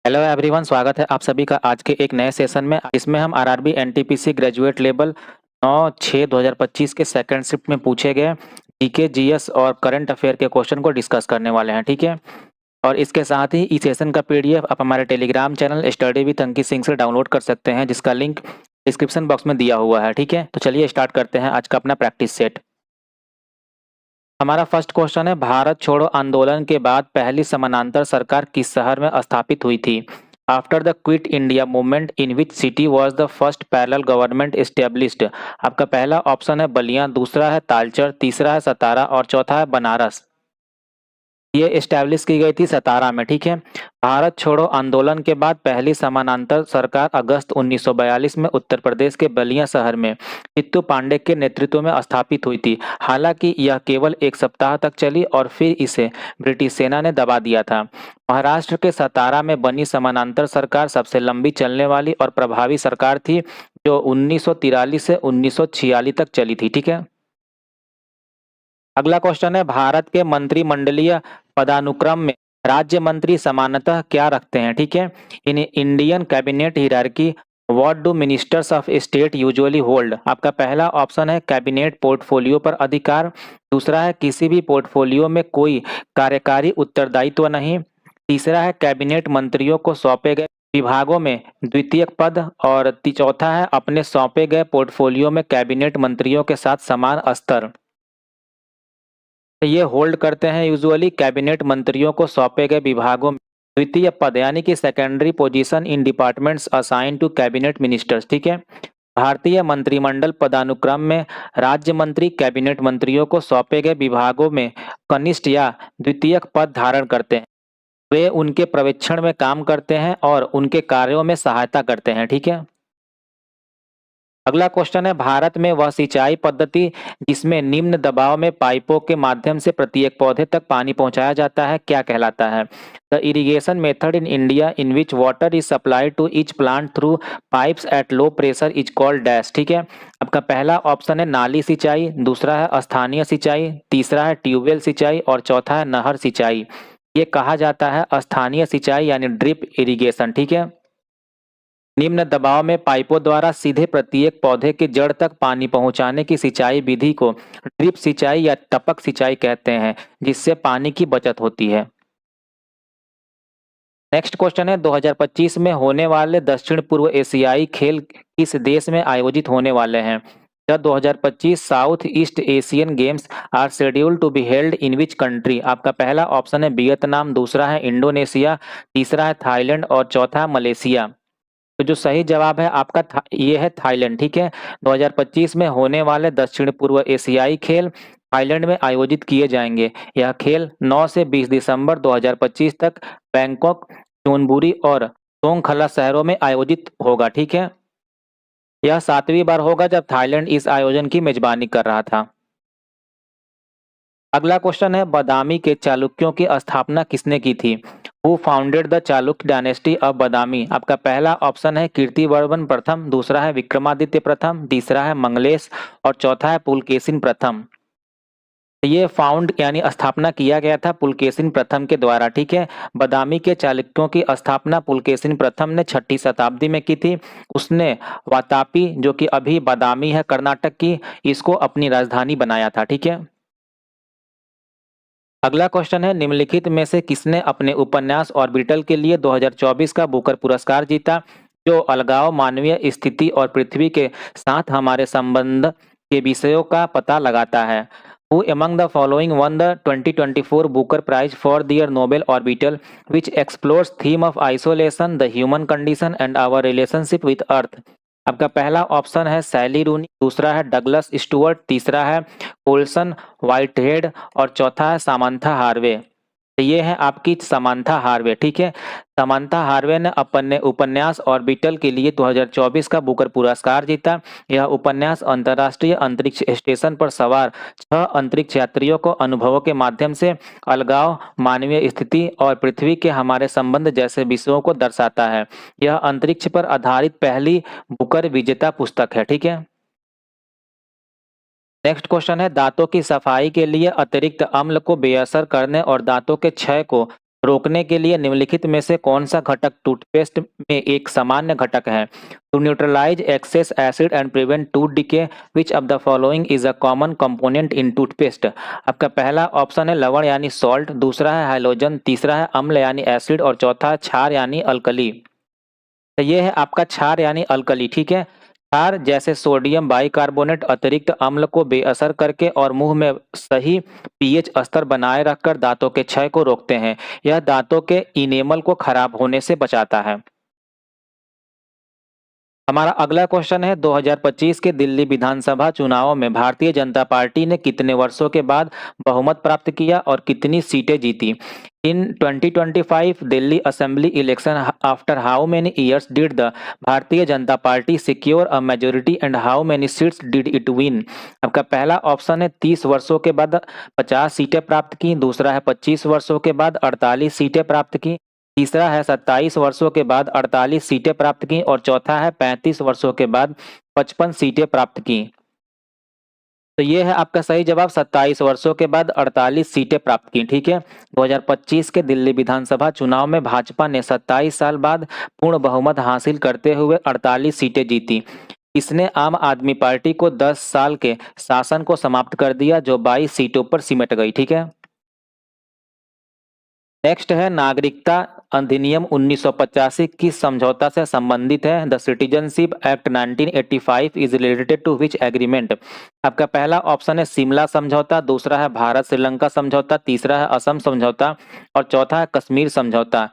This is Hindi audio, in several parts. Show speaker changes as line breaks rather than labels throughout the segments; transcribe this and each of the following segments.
हेलो एवरीवन, स्वागत है आप सभी का आज के एक नए सेशन में। इसमें हम आरआरबी एनटीपीसी ग्रेजुएट लेवल 9/6/2025 के सेकंड शिफ्ट में पूछे गए जीके जीएस और करंट अफेयर के क्वेश्चन को डिस्कस करने वाले हैं। ठीक है, और इसके साथ ही इस सेशन का पीडीएफ आप हमारे Telegram channel study with Ankit Singh से डाउनलोड कर सकते हैं, जिसका लिंक डिस्क्रिप्शन बॉक्स में दिया हुआ है। ठीक है, तो चलिए स्टार्ट करते हैं आज का अपना प्रैक्टिस सेट। हमारा फर्स्ट क्वेश्चन है, भारत छोड़ो आंदोलन के बाद पहली समानांतर सरकार किस शहर में स्थापित हुई थी? After the quit India movement in which city was the first parallel government established? आपका पहला ऑप्शन है बलिया, दूसरा है तालचर, तीसरा है सतारा और चौथा है बनारस। ये एस्टैब्लिश की गई थी सतारा में। ठीक है, भारत छोड़ो आंदोलन के बाद पहली समानांतर सरकार अगस्त 1942 में उत्तर प्रदेश के बलिया शहर में चित्तू पांडे के नेतृत्व में स्थापित हुई थी। हालांकि यह केवल एक सप्ताह तक चली और फिर इसे ब्रिटिश सेना ने दबा दिया था। महाराष्ट्र के सतारा में बनी समानांतर सरकार सबसे लंबी चलने वाली और प्रभावी सरकार थी, जो 1943 से 1946 तक चली थी। ठीक है, अगला क्वेश्चन है, भारत के मंत्रिमंडलीय पदानुक्रम में राज्य मंत्री सामान्यतः क्या रखते हैं? ठीक है, in Indian cabinet hierarchy what do ministers of state usually hold? आपका पहला ऑप्शन है कैबिनेट पोर्टफोलियो पर अधिकार, दूसरा है किसी भी पोर्टफोलियो में कोई कार्यकारी उत्तरदायित्व नहीं, तीसरा है कैबिनेट मंत्रियों को सौंपे गए विभागों में द्वितीय पद, और चौथा है अपने सौंपे गए पोर्टफोलियो में कैबिनेट मंत्रियों के साथ समान स्तर। ये होल्ड करते हैं यूजुअली कैबिनेट मंत्रियों को सौंपे गए विभागों में द्वितीय पद, यानी कि secondary position in departments assign to cabinet ministers. ठीक है, भारतीय मंत्रिमंडल पदानुक्रम में राज्य मंत्री कैबिनेट मंत्रियों को सौंपे गए विभागों में कनिष्ठ या द्वितीय पद धारण करते हैं। वे उनके पर्यवेक्षण में काम करते हैं और उनके कार्यों में सहायता करते हैं। ठीक है, अगला क्वेश्चन है, भारत में वह सिंचाई पद्धति जिसमें निम्न दबाव में पाइपों के माध्यम से प्रत्येक पौधे तक पानी पहुंचाया जाता है क्या कहलाता है? The irrigation method in India in which water is supplied to each plant through pipes at low pressure is called dash. ठीक है, आपका पहला ऑप्शन है नाली सिंचाई, दूसरा है स्थानीय सिंचाई, तीसरा है ट्यूबवेल सिंचाई और चौथा है नहर सिंचाई। ये कहा जाता है स्थानीय सिंचाई यानी ड्रिप इरिगेशन। ठीक है, निम्न दबाव में पाइपों द्वारा सीधे प्रत्येक पौधे की जड़ तक पानी पहुंचाने की सिंचाई विधि को ड्रिप सिंचाई या टपक सिंचाई कहते हैं, जिससे पानी की बचत होती है। नेक्स्ट क्वेश्चन है, 2025 में होने वाले दक्षिण पूर्व एशियाई खेल किस देश में आयोजित होने वाले हैं? The 2025 South East Asian Games are scheduled to be held in which country? आपका पहला ऑप्शन है वियतनाम, दूसरा है इंडोनेशिया, तीसरा है थाईलैंड और चौथा है मलेशिया। तो जो सही जवाब है आपका ये है थाईलैंड। ठीक है, 2025 में होने वाले दक्षिण पूर्व एशियाई खेल थाईलैंड में आयोजित किए जाएंगे। यह खेल 9 से 20 दिसंबर 2025 तक बैंकॉक, चोनबुरी और सोंगखला शहरों में आयोजित होगा। ठीक है, यह 7वीं बार होगा जब थाईलैंड इस आयोजन की मेजबानी कर रहा था। अगला क्वेश्चन है, बादामी के चालुक्यों की स्थापना किसने की थी? Who founded the Chalukya dynasty of Badami? आपका पहला ऑप्शन है कीर्तिवर्मन प्रथम, दूसरा है विक्रमादित्य प्रथम, तीसरा है मंगलेश और चौथा है पुलकेशिन प्रथम। ये फाउंड यानी स्थापना किया गया था पुलकेशिन प्रथम के द्वारा। ठीक है, बादामी के चालुक्यों की स्थापना पुलकेशिन प्रथम ने 6ठी शताब्दी में की थी। उसने वातापी, जो कि अभी बादामी है कर्नाटक की, इसको अपनी राजधानी बनाया था। ठीक है, अगला क्वेश्चन है, निम्नलिखित में से किसने अपने उपन्यास ऑर्बिटल के लिए 2024 का बुकर पुरस्कार जीता, जो अलगाव, मानवीय स्थिति और पृथ्वी के साथ हमारे संबंध के विषयों का पता लगाता है? Who among the following won the 2024 Booker Prize for their novel Orbital which explores theme of isolation, the human condition and our relationship with Earth? आपका पहला ऑप्शन है सैली रूनी, दूसरा है डगलस स्टुअर्ट, तीसरा है कोल्सन व्हाइटहेड और चौथा है सामंथा हार्वे। तो ये है आपकी समांथा हार्वे। ठीक है, समांथा हार्वे ने अपने उपन्यास ऑर्बिटल के लिए 2024 का बुकर पुरस्कार जीता। यह उपन्यास अंतर्राष्ट्रीय अंतरिक्ष स्टेशन पर सवार 6 अंतरिक्ष यात्रियों को अनुभवों के माध्यम से अलगाव, मानवीय स्थिति और पृथ्वी के हमारे संबंध जैसे विषयों को दर्शाता है। यह अंतरिक्ष पर आधारित पहली बुकर विजेता पुस्तक है। ठीक है, नेक्स्ट क्वेश्चन है, दांतों की सफाई के लिए अतिरिक्त अम्ल को बेअसर करने और दांतों के क्षय को रोकने के लिए निम्नलिखित में से कौन सा घटक टूथपेस्ट में एक सामान्य घटक है? To neutralise excess acid and prevent tooth decay, which of the following is a common component in toothpaste? आपका पहला ऑप्शन है लवण यानी सॉल्ट, दूसरा है हाइलोजन, तीसरा है अम्ल यानी एसिड और चौथा है क्षार यानी अल्कली। तो ये है आपका क्षार यानी अल्कली, ठीक है। क्षार जैसे सोडियम बाइकार्बोनेट अतिरिक्त अम्ल को बेअसर करके और मुंह में सही पीएच स्तर बनाए रखकर दांतों के क्षय को रोकते हैं। यह दांतों के इनेमल को खराब होने से बचाता है। हमारा अगला क्वेश्चन है 2025 के दिल्ली विधानसभा चुनावों में भारतीय जनता पार्टी ने कितने वर्षों के बाद बहुमत प्राप्त किया और कितनी सीटें जीती? इन 2025 Delhi assembly election after how many years did the Bharatiya Janata party secure a majority and how many seats did it win? आपका पहला ऑप्शन है 30 वर्षों के बाद 50 सीटें प्राप्त की, दूसरा है 25 वर्षों के बाद 48 सीटें प्राप्त की, तीसरा है 27 वर्षों के बाद 48 सीटें प्राप्त की और चौथा है 35 वर्षों के बाद 55 सीटें प्राप्त की। तो ये है आपका सही जवाब, 27 वर्षों के बाद 48 सीटें प्राप्त की, ठीक है। 2025 के दिल्ली विधानसभा चुनाव में भाजपा ने 27 साल बाद पूर्ण बहुमत हासिल करते हुए 48 सीटें जीती। इसने आम आदमी पार्टी को 10 साल के शासन को समाप्त कर दिया, जो 22 सीटों पर सिमट गई, ठीक है। नेक्स्ट है नागरिकता अधिनियम 1985 किस समझौता से संबंधित है? The Citizenship Act 1985 is related to which agreement? आपका पहला ऑप्शन है शिमला समझौता, दूसरा है भारत श्रीलंका समझौता, तीसरा है असम समझौता और चौथा है कश्मीर समझौता।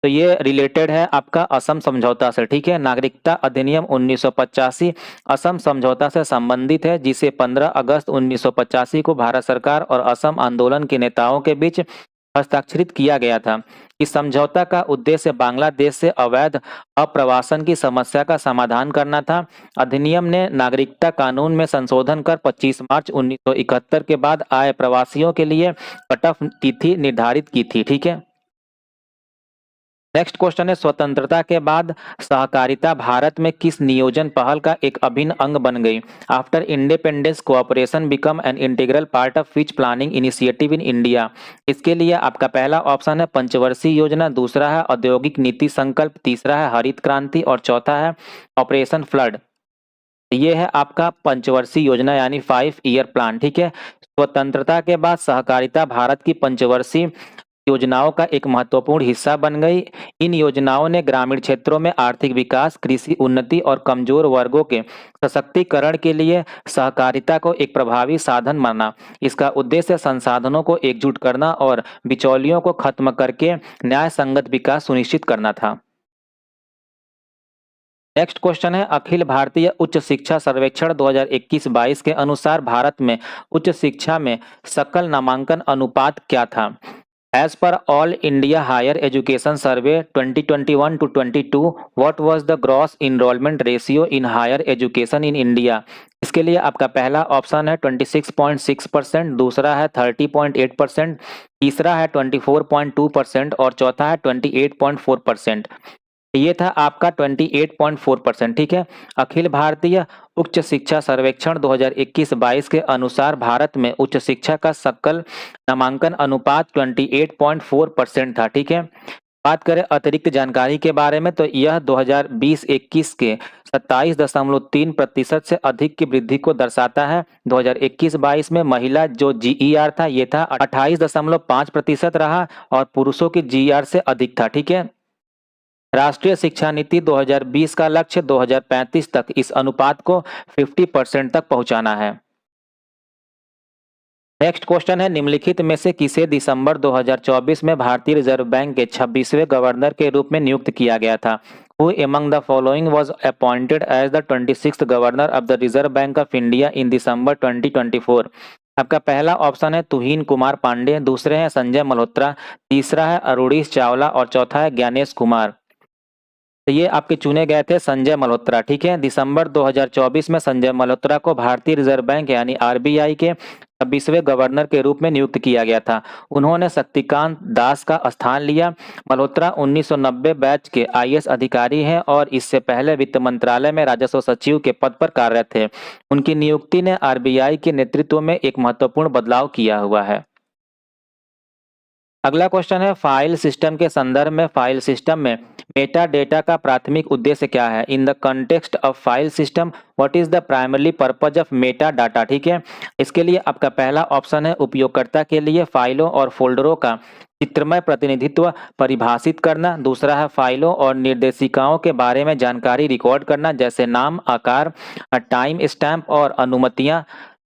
तो ये रिलेटेड है आपका असम समझौता से, ठीक है। नागरिकता अधिनियम 1985 असम समझौता से संबंधित है, जिसे 15 अगस्त 1985 को भारत सरकार और असम आंदोलन के नेताओं के बीच हस्ताक्षरित किया गया था। इस समझौता का उद्देश्य बांग्लादेश से अवैध अप्रवासन की समस्या का समाधान करना था। अधिनियम ने नागरिकता कानून में संशोधन कर 25 मार्च 1971 के बाद आए प्रवासियों के लिए कट ऑफ तिथि निर्धारित की थी, ठीक है। नेक्स्ट क्वेश्चन है स्वतंत्रता के बाद सहकारिता भारत में किस नियोजन पहल का एक अभिन्न अंग बन गई? After independence cooperation become an integral part of which planning initiative in India? इसके लिए आपका पहला ऑप्शन है पंचवर्षीय योजना, दूसरा है औद्योगिक नीति संकल्प, तीसरा है हरित क्रांति और चौथा है ऑपरेशन फ्लड। ये है आपका पंचवर्षीय योजना यानी 5 ईयर प्लान, ठीक है। स्वतंत्रता के बाद सहकारिता भारत की पंचवर्षीय योजनाओं का एक महत्वपूर्ण हिस्सा बन गई। इन योजनाओं ने ग्रामीण क्षेत्रों में आर्थिक विकास, कृषि उन्नति और कमजोर वर्गों के सशक्तिकरण के लिए सहकारिता को एक प्रभावी साधन माना। इसका उद्देश्य संसाधनों को एकजुट करना और बिचौलियों को खत्म करके न्याय संगत विकास सुनिश्चित करना था। नेक्स्ट क्वेश्चन है अखिल भारतीय उच्च शिक्षा सर्वेक्षण 2021-22 के अनुसार भारत में उच्च शिक्षा में सकल नामांकन अनुपात क्या था? As per All India Higher Education Survey 2021 to 22, what was the gross enrollment ratio in higher education in India? इसके लिए आपका पहला ऑप्शन है 26.6%, दूसरा है 30.8%, तीसरा है 24.2% और चौथा है 28.4%। ये था आपका 28.4%, ठीक है। अखिल भारतीय उच्च शिक्षा सर्वेक्षण 2021-22 के अनुसार भारत में उच्च शिक्षा का सकल नामांकन अनुपात 28.4% था, ठीक है। बात करें अतिरिक्त जानकारी के बारे में तो यह 2020-21 के 27.3% से अधिक की वृद्धि को दर्शाता है। 2021-22 में महिला जो जीईआर था ये था 28.5% रहा और पुरुषों की जीईआर से अधिक था, ठीक है। राष्ट्रीय शिक्षा नीति 2020 का लक्ष्य 2035 तक इस अनुपात को 50% तक पहुंचाना है। नेक्स्ट क्वेश्चन है निम्नलिखित में से किसे दिसंबर 2024 में भारतीय रिजर्व बैंक के 26वें गवर्नर के रूप में नियुक्त किया गया था? Who among the following was appointed as the 26th governor of the Reserve Bank of India in December 2024? आपका पहला ऑप्शन है तुहिन कुमार पांडे, दूसरे हैं संजय मल्होत्रा, तीसरा है अरुणीश चावला और चौथा है ज्ञानेश कुमार। तो ये आपके चुने गए थे संजय मल्होत्रा, ठीक है। दिसंबर 2024 में संजय मल्होत्रा को भारतीय रिजर्व बैंक यानी आरबीआई के 26वें गवर्नर के रूप में नियुक्त किया गया था। उन्होंने शक्तिकांत दास का स्थान लिया। मल्होत्रा 1990 बैच के आईएएस अधिकारी हैं और इससे पहले वित्त मंत्रालय में राजस्व सचिव के पद पर कार्यरत थे। उनकी नियुक्ति ने आरबीआई के नेतृत्व में एक महत्वपूर्ण बदलाव किया हुआ है। अगला क्वेश्चन है फाइल सिस्टम के संदर्भ में फाइल सिस्टम में मेटा डेटा का प्राथमिक उद्देश्य क्या है? In the context of file system what is the primary purpose of Meta data? ठीक है, इसके लिए आपका पहला ऑप्शन है उपयोगकर्ता के लिए फाइलों और फोल्डरों का चित्रमय प्रतिनिधित्व परिभाषित करना। दूसरा है फाइलों और निर्देशिकाओं के बारे में जानकारी रिकॉर्ड करना जैसे नाम, आकार, टाइम स्टैम्प और अनुमतियां।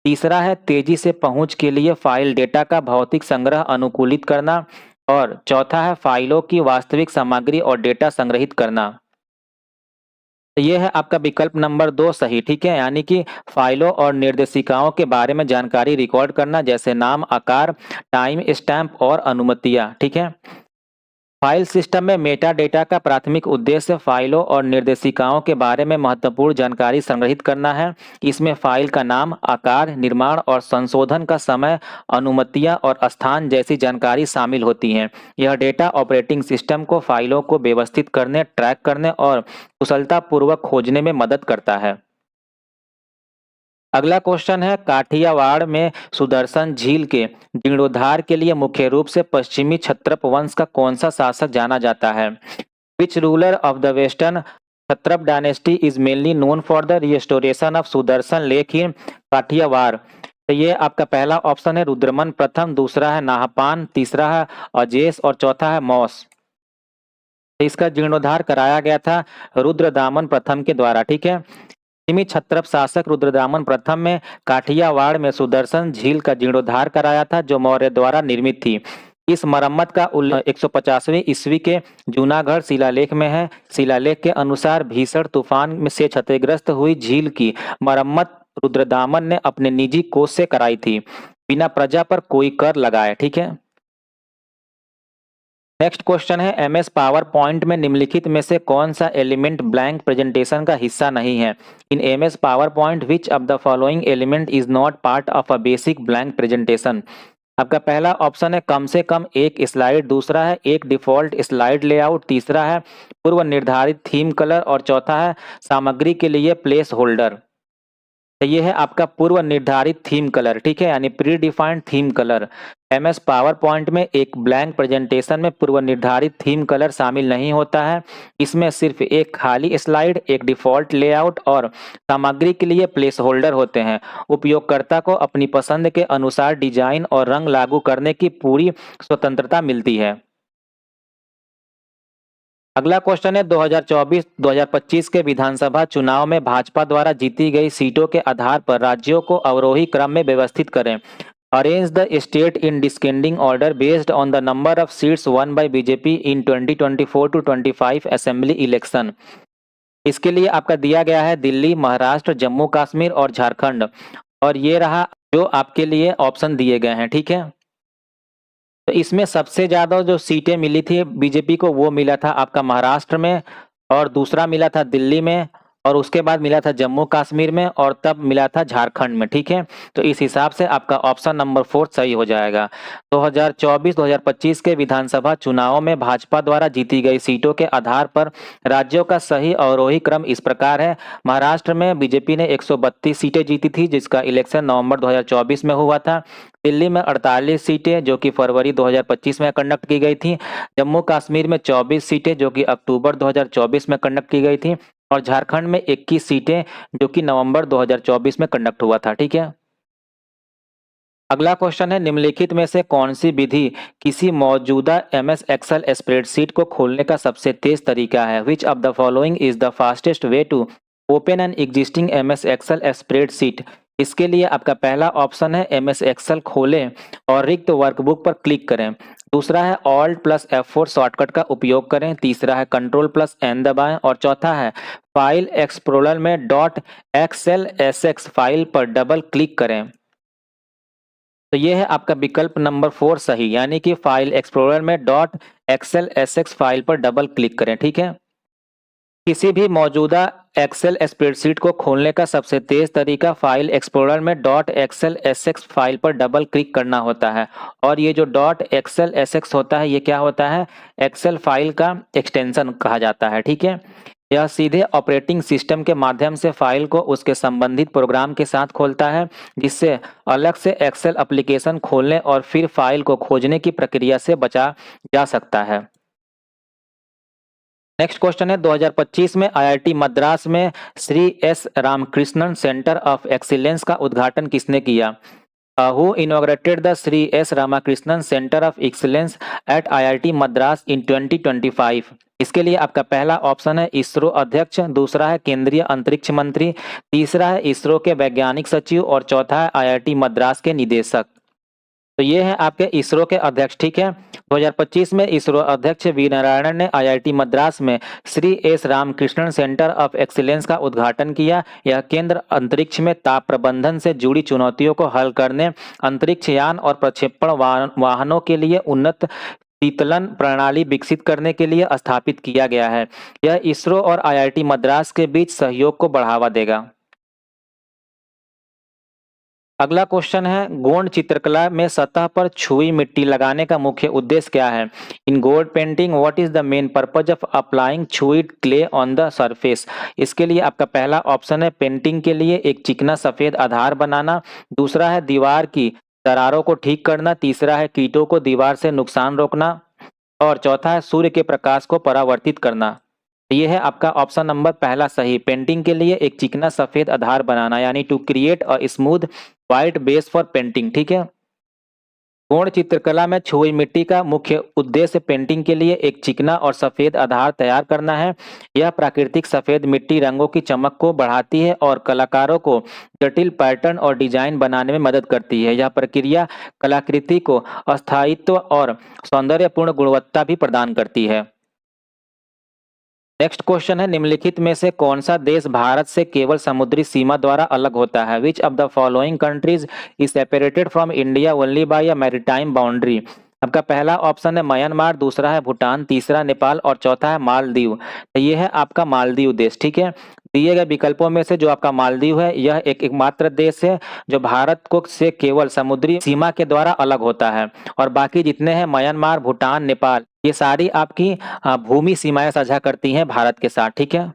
तीसरा है तेजी से पहुंच के लिए फाइल डेटा का भौतिक संग्रह अनुकूलित करना। और चौथा है फाइलों की वास्तविक सामग्री और डेटा संग्रहित करना। तो ये है आपका विकल्प नंबर 2 सही। ठीक है, यानी कि फाइलों और निर्देशिकाओं के बारे में जानकारी रिकॉर्ड करना जैसे नाम, आकार, टाइम स्टैम्प और अनुमतियां। ठीक है, फाइल सिस्टम में मेटा डेटा का प्राथमिक उद्देश्य फाइलों और निर्देशिकाओं के बारे में महत्वपूर्ण जानकारी संग्रहित करना है। इसमें फाइल का नाम, आकार, निर्माण और संशोधन का समय, अनुमतियां और स्थान जैसी जानकारी शामिल होती हैं। यह डेटा ऑपरेटिंग सिस्टम को फाइलों को व्यवस्थित करने, ट्रैक करने और कुशलतापूर्वक खोजने में मदद करता है। अगला क्वेश्चन है काठियावाड़ में सुदर्शन झील के जीर्णोद्धार के लिए मुख्य रूप से पश्चिमी क्षत्रप वंश का कौन सा शासक जाना जाता है? Which ruler of the western Kshatrapa dynasty is mainly known for the restoration of Sudarshan lake in Kathiawar? तो ये आपका पहला ऑप्शन है रुद्रमन प्रथम, दूसरा है नाहपान, तीसरा है अजेस और चौथा है मौस। तो इसका जीर्णोद्धार कराया गया था रुद्रदामन प्रथम के द्वारा। ठीक है, पश्चिमी क्षत्रप शासक रुद्रदामन प्रथम में काठियावाड़ में सुदर्शन झील का जीर्णोद्धार कराया था जो मौर्य द्वारा निर्मित थी। इस मरम्मत का उल्लेख 150वीं ईस्वी के जूनागढ़ शिलालेख में है। शिलालेख के अनुसार भीषण तूफान में से क्षतिग्रस्त हुई झील की मरम्मत रुद्रदामन ने अपने निजी कोष से कराई थी, बिना प्रजा पर कोई कर लगाए। ठीक है, नेक्स्ट क्वेश्चन है एमएस पावर पॉइंट में निम्नलिखित में से कौन सा एलिमेंट ब्लैंक प्रेजेंटेशन का हिस्सा नहीं है? इन MS power point which of the following element is not part of a basic blank presentation? आपका पहला ऑप्शन है कम से कम एक स्लाइड, दूसरा है एक डिफॉल्ट स्लाइड लेआउट, तीसरा है पूर्व निर्धारित थीम कलर और चौथा है सामग्री के लिए प्लेस होल्डर। तो ये है आपका पूर्व निर्धारित थीम कलर। ठीक है, यानी pre defined theme colour. MS PowerPoint में एक ब्लैंक प्रेजेंटेशन में पूर्व निर्धारित थीम कलर शामिल नहीं होता है। इसमें सिर्फ एक खाली स्लाइड, एक डिफॉल्ट लेआउट और सामग्री के लिए प्लेस होल्डर होते हैं। उपयोगकर्ता को अपनी पसंद के अनुसार डिजाइन और रंग लागू करने की पूरी स्वतंत्रता मिलती है। अगला क्वेश्चन है 2024-2025 के विधानसभा चुनाव में भाजपा द्वारा जीती गई सीटों के आधार पर राज्यों को अवरोही क्रम में व्यवस्थित करें। Arrange the state in descending order based on the number of seats won by BJP in 2024-25 assembly election. इसके लिए आपका दिया गया है दिल्ली, महाराष्ट्र, जम्मू कश्मीर और झारखंड। और ये रहा जो आपके लिए ऑप्शन दिए गए हैं। ठीक है, तो इसमें सबसे ज्यादा जो सीटें मिली थी बीजेपी को वो मिला था आपका महाराष्ट्र में, और दूसरा मिला था दिल्ली में, और उसके बाद मिला था जम्मू कश्मीर में, और तब मिला था झारखंड में। ठीक है, तो इस हिसाब से आपका ऑप्शन नंबर 4 सही हो जाएगा। 2024-2025 के विधानसभा चुनावों में भाजपा द्वारा जीती गई सीटों के आधार पर राज्यों का सही अवरोही क्रम इस प्रकार है। महाराष्ट्र में बीजेपी ने 132 सीटें जीती थी जिसका इलेक्शन नवंबर 2024 में हुआ था। दिल्ली में 48 सीटें जो कि फरवरी 2025 में कंडक्ट की गई थी। जम्मू कश्मीर में 24 सीटें जो कि अक्टूबर 2024 में कंडक्ट की गई थी। और झारखंड में 21 सीटें जो कि नवंबर 2024 में कंडक्ट हुआ था। ठीक है, अगला क्वेश्चन है निम्नलिखित में से कौन सी विधि किसी मौजूदा एमएस एक्सेल स्प्रेडशीट को खोलने का सबसे तेज तरीका है? Which of the following is the fastest way to open an existing MS Excel spreadsheet? इसके लिए आपका पहला ऑप्शन है एमएस एक्सेल खोलें और रिक्त वर्कबुक पर क्लिक करें। दूसरा है Alt+F4 शॉर्टकट का उपयोग करें। तीसरा है Ctrl+N दबाएं और चौथा है फाइल एक्सप्लोरर में .xlsx फाइल पर डबल क्लिक करें। तो ये है आपका विकल्प नंबर 4 सही, यानी कि फाइल एक्सप्लोरर में .xlsx फाइल पर डबल क्लिक करें। ठीक है, किसी भी मौजूदा एक्सेल स्प्रेडशीट को खोलने का सबसे तेज तरीका फाइल एक्सप्लोरर में .xlsx फाइल पर डबल क्लिक करना होता है। और ये जो .xlsx होता है ये क्या होता है? एक्सेल फाइल का एक्सटेंशन कहा जाता है। ठीक है, यह सीधे ऑपरेटिंग सिस्टम के माध्यम से फाइल को उसके संबंधित प्रोग्राम के साथ खोलता है, जिससे अलग से एक्सेल एप्लीकेशन खोलने और फिर फाइल को खोजने की प्रक्रिया से बचा जा सकता है। नेक्स्ट क्वेश्चन है 2025 में आईआईटी मद्रास में Shri S Ramakrishnan centre of excellence का उद्घाटन किसने किया? Who inaugurated the Shri S Ramakrishnan centre of excellence at IIT Madras in 2025? इसके लिए आपका पहला ऑप्शन है इसरो अध्यक्ष, दूसरा है केंद्रीय अंतरिक्ष मंत्री, तीसरा है इसरो के वैज्ञानिक सचिव और चौथा है आईआईटी मद्रास के निदेशक। तो ये है आपके इसरो के अध्यक्ष, ठीक है। 2025 में इसरो अध्यक्ष वी नारायणन ने आईआईटी मद्रास में Shri S Ramakrishnan centre of excellence का उद्घाटन किया। यह केंद्र अंतरिक्ष में ताप प्रबंधन से जुड़ी चुनौतियों को हल करने, अंतरिक्ष यान और प्रक्षेपण वाहनों के लिए उन्नत शीतलन प्रणाली विकसित करने के लिए स्थापित किया गया है। यह इसरो और आईआईटी मद्रास के बीच सहयोग को बढ़ावा देगा। अगला क्वेश्चन है गोंड चित्रकला में सतह पर छुई मिट्टी लगाने का मुख्य उद्देश्य क्या है? In Gond painting what is the main purpose of applying छुईड क्ले ऑन द सरफेस? इसके लिए आपका पहला ऑप्शन है पेंटिंग के लिए एक चिकना सफेद आधार बनाना, दूसरा है दीवार की दरारों को ठीक करना, तीसरा है कीटों को दीवार से नुकसान रोकना और चौथा है सूर्य के प्रकाश को परावर्तित करना। ये है आपका ऑप्शन नंबर पहला सही, पेंटिंग के लिए एक चिकना सफेद आधार बनाना, यानी to create a smooth white base for painting, ठीक है। गोंड चित्रकला में छुई मिट्टी का मुख्य उद्देश्य पेंटिंग के लिए एक चिकना और सफेद आधार तैयार करना है। यह प्राकृतिक सफेद मिट्टी रंगों की चमक को बढ़ाती है और कलाकारों को जटिल पैटर्न और डिजाइन बनाने में मदद करती है। यह प्रक्रिया कलाकृति को अस्थायित्व और सौंदर्यपूर्ण गुणवत्ता भी प्रदान करती है। नेक्स्ट क्वेश्चन है निम्नलिखित में से कौन सा देश भारत से केवल समुद्री सीमा द्वारा अलग होता है? Which of the following countries is separated from India only by a maritime boundary? आपका पहला ऑप्शन है म्यांमार, दूसरा है भूटान, तीसरा नेपाल और चौथा है मालदीव। तो ये है आपका मालदीव देश, ठीक है। दिए गए विकल्पों में से जो आपका मालदीव है यह एक एकमात्र देश है जो भारत को से केवल समुद्री सीमा के द्वारा अलग होता है, और बाकी जितने हैं म्यांमार, भूटान, नेपाल, ये सारी आपकी भूमि सीमाएं साझा करती हैं भारत के साथ, ठीक है।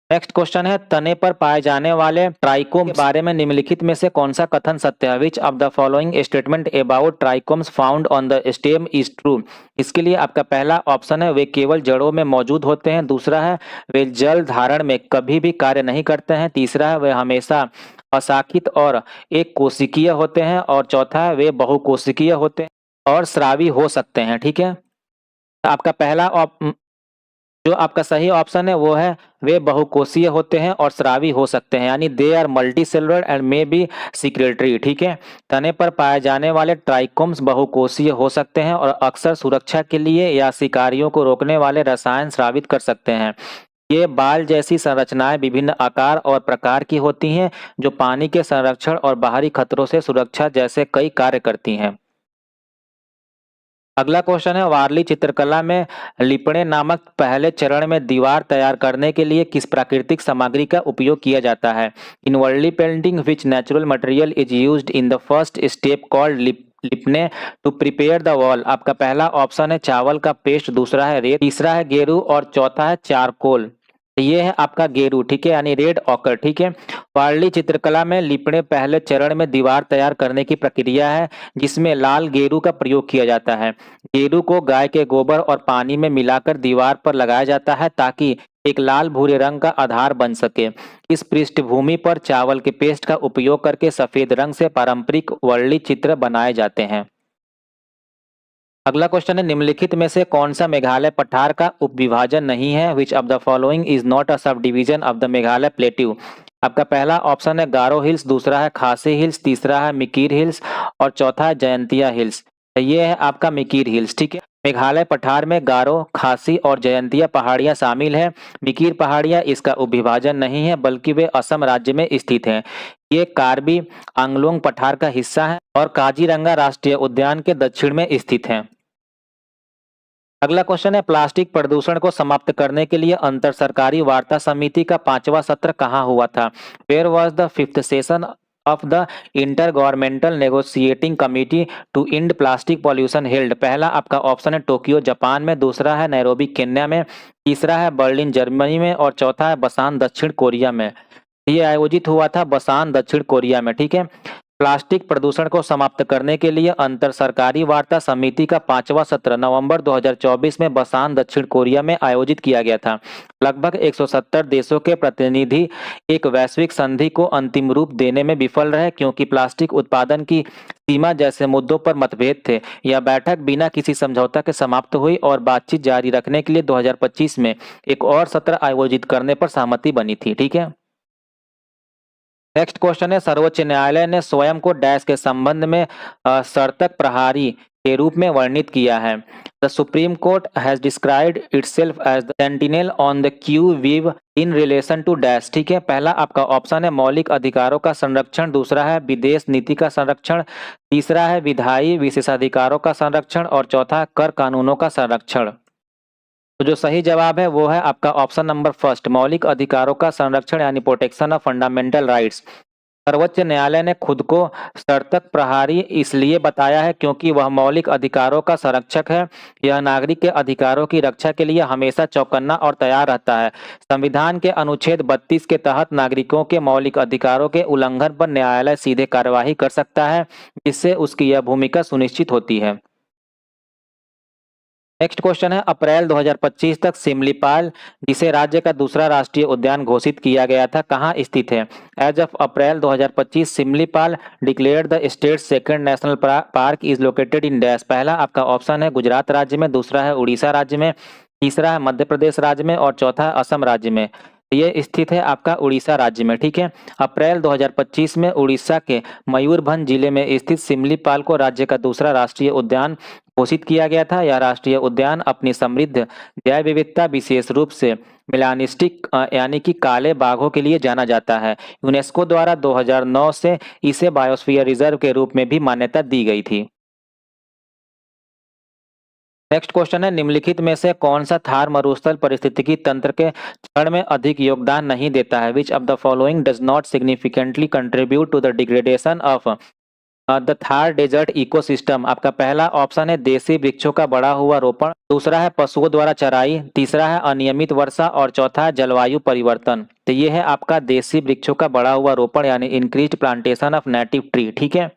नेक्स्ट क्वेश्चन है तने पर पाए जाने वाले ट्राइकोम के बारे में निम्नलिखित में से कौन सा कथन सत्य है? Which of the following statement about trichomes found on the stem is true? इसके लिए आपका पहला ऑप्शन है वे केवल जड़ों में मौजूद होते हैं, दूसरा है वे जल धारण में कभी भी कार्य नहीं करते हैं, तीसरा है वे हमेशा अशाखित और एक कोशिकीय होते हैं और चौथा है वे बहुकोशिकीय होते हैं और स्रावी हो सकते हैं, ठीक है। आपका पहला जो आपका सही ऑप्शन है वो है वे बहुकोषीय होते हैं और स्रावी हो सकते हैं, यानी they are multi cellular and may be secretory, ठीक है। तने पर पाए जाने वाले ट्राइकोम्स बहुकोषीय हो सकते हैं और अक्सर सुरक्षा के लिए या शिकारियों को रोकने वाले रसायन स्रावित कर सकते हैं। ये बाल जैसी संरचनाएं विभिन्न आकार और प्रकार की होती हैं जो पानी के संरक्षण और बाहरी खतरों से सुरक्षा जैसे कई कार्य करती हैं। अगला क्वेश्चन है वारली चित्रकला में लिपणे नामक पहले चरण में दीवार तैयार करने के लिए किस प्राकृतिक सामग्री का उपयोग किया जाता है? In Warli painting which natural material is used in the first step called लिपने टू प्रिपेयर द वॉल? आपका पहला ऑप्शन है चावल का पेस्ट, दूसरा है रेत, तीसरा है गेरू और चौथा है चारकोल। ये है आपका गेरू, ठीक है, यानी रेड ऑकर, ठीक है। वारली चित्रकला में लिपणे पहले चरण में दीवार तैयार करने की प्रक्रिया है जिसमें लाल गेरू का प्रयोग किया जाता है। गेरू को गाय के गोबर और पानी में मिलाकर दीवार पर लगाया जाता है ताकि एक लाल भूरे रंग का आधार बन सके। इस पृष्ठभूमि पर चावल के पेस्ट का उपयोग करके सफेद रंग से पारंपरिक वर्ली चित्र बनाए जाते हैं। अगला क्वेश्चन है निम्नलिखित में से कौन सा मेघालय पठार का उपविभाजन नहीं है? Which of the following is not a sub division of the Meghalaya plateau? आपका पहला ऑप्शन है गारो हिल्स, दूसरा है खासी हिल्स, तीसरा है मिकीर हिल्स और चौथा है जयंतिया हिल्स। ये है आपका मिकीर हिल्स, ठीक है। मेघालय पठार में गारो, खासी और जयंतिया पहाड़ियां शामिल हैं। मिकीर पहाड़ियां इसका उपविभाजन नहीं है बल्कि वे असम राज्य में स्थित हैं। ये कार्बी आंगलोंग पठार का हिस्सा है और काजीरंगा राष्ट्रीय उद्यान के दक्षिण में स्थित हैं। अगला क्वेश्चन है प्लास्टिक प्रदूषण को समाप्त करने के लिए अंतर सरकारी वार्ता समिति का 5वां सत्र कहाँ हुआ था? Where was the 5th session of the inter governmental negotiating committee to end plastic pollution held? पहला आपका ऑप्शन है टोक्यो जापान में, दूसरा है नैरोबी केन्या में, तीसरा है बर्लिन जर्मनी में और चौथा है बसान दक्षिण कोरिया में। ये आयोजित हुआ था बसान दक्षिण कोरिया में, ठीक है। प्लास्टिक प्रदूषण को समाप्त करने के लिए अंतर सरकारी वार्ता समिति का 5वां सत्र नवंबर 2024 में बसान दक्षिण कोरिया में आयोजित किया गया था। लगभग 170 देशों के प्रतिनिधि एक वैश्विक संधि को अंतिम रूप देने में विफल रहे क्योंकि प्लास्टिक उत्पादन की सीमा जैसे मुद्दों पर मतभेद थे। यह बैठक बिना किसी समझौता के समाप्त हुई और बातचीत जारी रखने के लिए 2025 में एक और सत्र आयोजित करने पर सहमति बनी थी, ठीक है। नेक्स्ट क्वेश्चन है, सर्वोच्च न्यायालय ने स्वयं को डैश के संबंध में सतर्क प्रहरी के रूप में वर्णित किया है। The Supreme Court has described itself as the sentinel on the qui vive in relation to dash, ठीक है। पहला आपका ऑप्शन है मौलिक अधिकारों का संरक्षण, दूसरा है विदेश नीति का संरक्षण, तीसरा है विधायी विशेषाधिकारों का संरक्षण और चौथा कर कानूनों का संरक्षण। तो जो सही जवाब है वो है आपका ऑप्शन नंबर फर्स्ट, मौलिक अधिकारों का संरक्षण यानी प्रोटेक्शन ऑफ फंडामेंटल राइट्स। सर्वोच्च न्यायालय ने खुद को सतर्क प्रहरी इसलिए बताया है क्योंकि वह मौलिक अधिकारों का संरक्षक है। यह नागरिक के अधिकारों की रक्षा के लिए हमेशा चौकन्ना और तैयार रहता है। संविधान के अनुच्छेद 32 के तहत नागरिकों के मौलिक अधिकारों के उल्लंघन पर न्यायालय सीधे कार्यवाही कर सकता है, जिससे उसकी यह भूमिका सुनिश्चित होती है। नेक्स्ट क्वेश्चन है, अप्रैल 2025 तक सिमलीपाल, जिसे राज्य का दूसरा राष्ट्रीय उद्यान घोषित किया गया था, कहाँ स्थित है? As of April 2025 Similipal declared the state second national park is located in dash. पहला आपका ऑप्शन है गुजरात राज्य में, दूसरा है उड़ीसा राज्य में, तीसरा है मध्य प्रदेश राज्य में और चौथा है असम राज्य में। ये स्थित है आपका उड़ीसा राज्य में, ठीक है। अप्रैल 2025 में उड़ीसा के मयूरभंज जिले में स्थित सिमलीपाल को राज्य का दूसरा राष्ट्रीय उद्यान घोषित किया गया था। यह राष्ट्रीय उद्यान अपनी समृद्ध जैव विविधता, विशेष रूप से मेलानिस्टिक यानी कि काले बाघों के लिए जाना जाता है। यूनेस्को द्वारा 2009 से इसे बायोस्फीयर रिजर्व के रूप में भी मान्यता दी गई थी। नेक्स्ट क्वेश्चन है, निम्नलिखित में से कौन सा थार मरुस्थल पारिस्थितिकी तंत्र के क्षरण में अधिक योगदान नहीं देता है? Which of the following does not significantly contribute to the degradation of the Thar desert ecosystem? आपका पहला ऑप्शन है देशी वृक्षों का बढ़ा हुआ रोपण, दूसरा है पशुओं द्वारा चराई, तीसरा है अनियमित वर्षा और चौथा है जलवायु परिवर्तन। तो ये है आपका देशी वृक्षों का बढ़ा हुआ रोपण यानी increased plantation of native tree, ठीक है।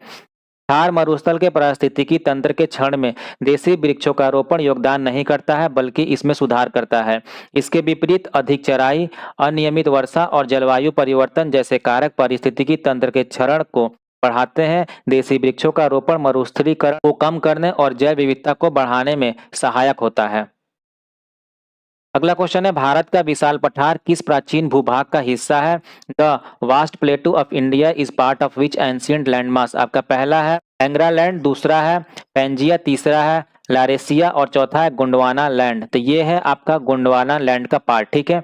थार मरुस्थल के पारिस्थितिकी तंत्र के क्षरण में देशी वृक्षों का रोपण योगदान नहीं करता है बल्कि इसमें सुधार करता है। इसके विपरीत अधिक चराई, अनियमित वर्षा और जलवायु परिवर्तन जैसे कारक पारिस्थितिकी तंत्र के क्षरण को बढ़ाते हैं। देशी वृक्षों का रोपण मरुस्थलीकरण को कम करने और जैव विविधता को बढ़ाने में सहायक होता है। अगला क्वेश्चन है, भारत का विशाल पठार किस प्राचीन भूभाग का हिस्सा है? The vast प्लेटू of India is part of which ancient landmass? आपका पहला है एंग्रा लैंड, दूसरा है पेंजिया, तीसरा है लारेसिया और चौथा है गोंडवाना लैंड। तो ये है आपका गोंडवाना लैंड का पार्ट, ठीक है।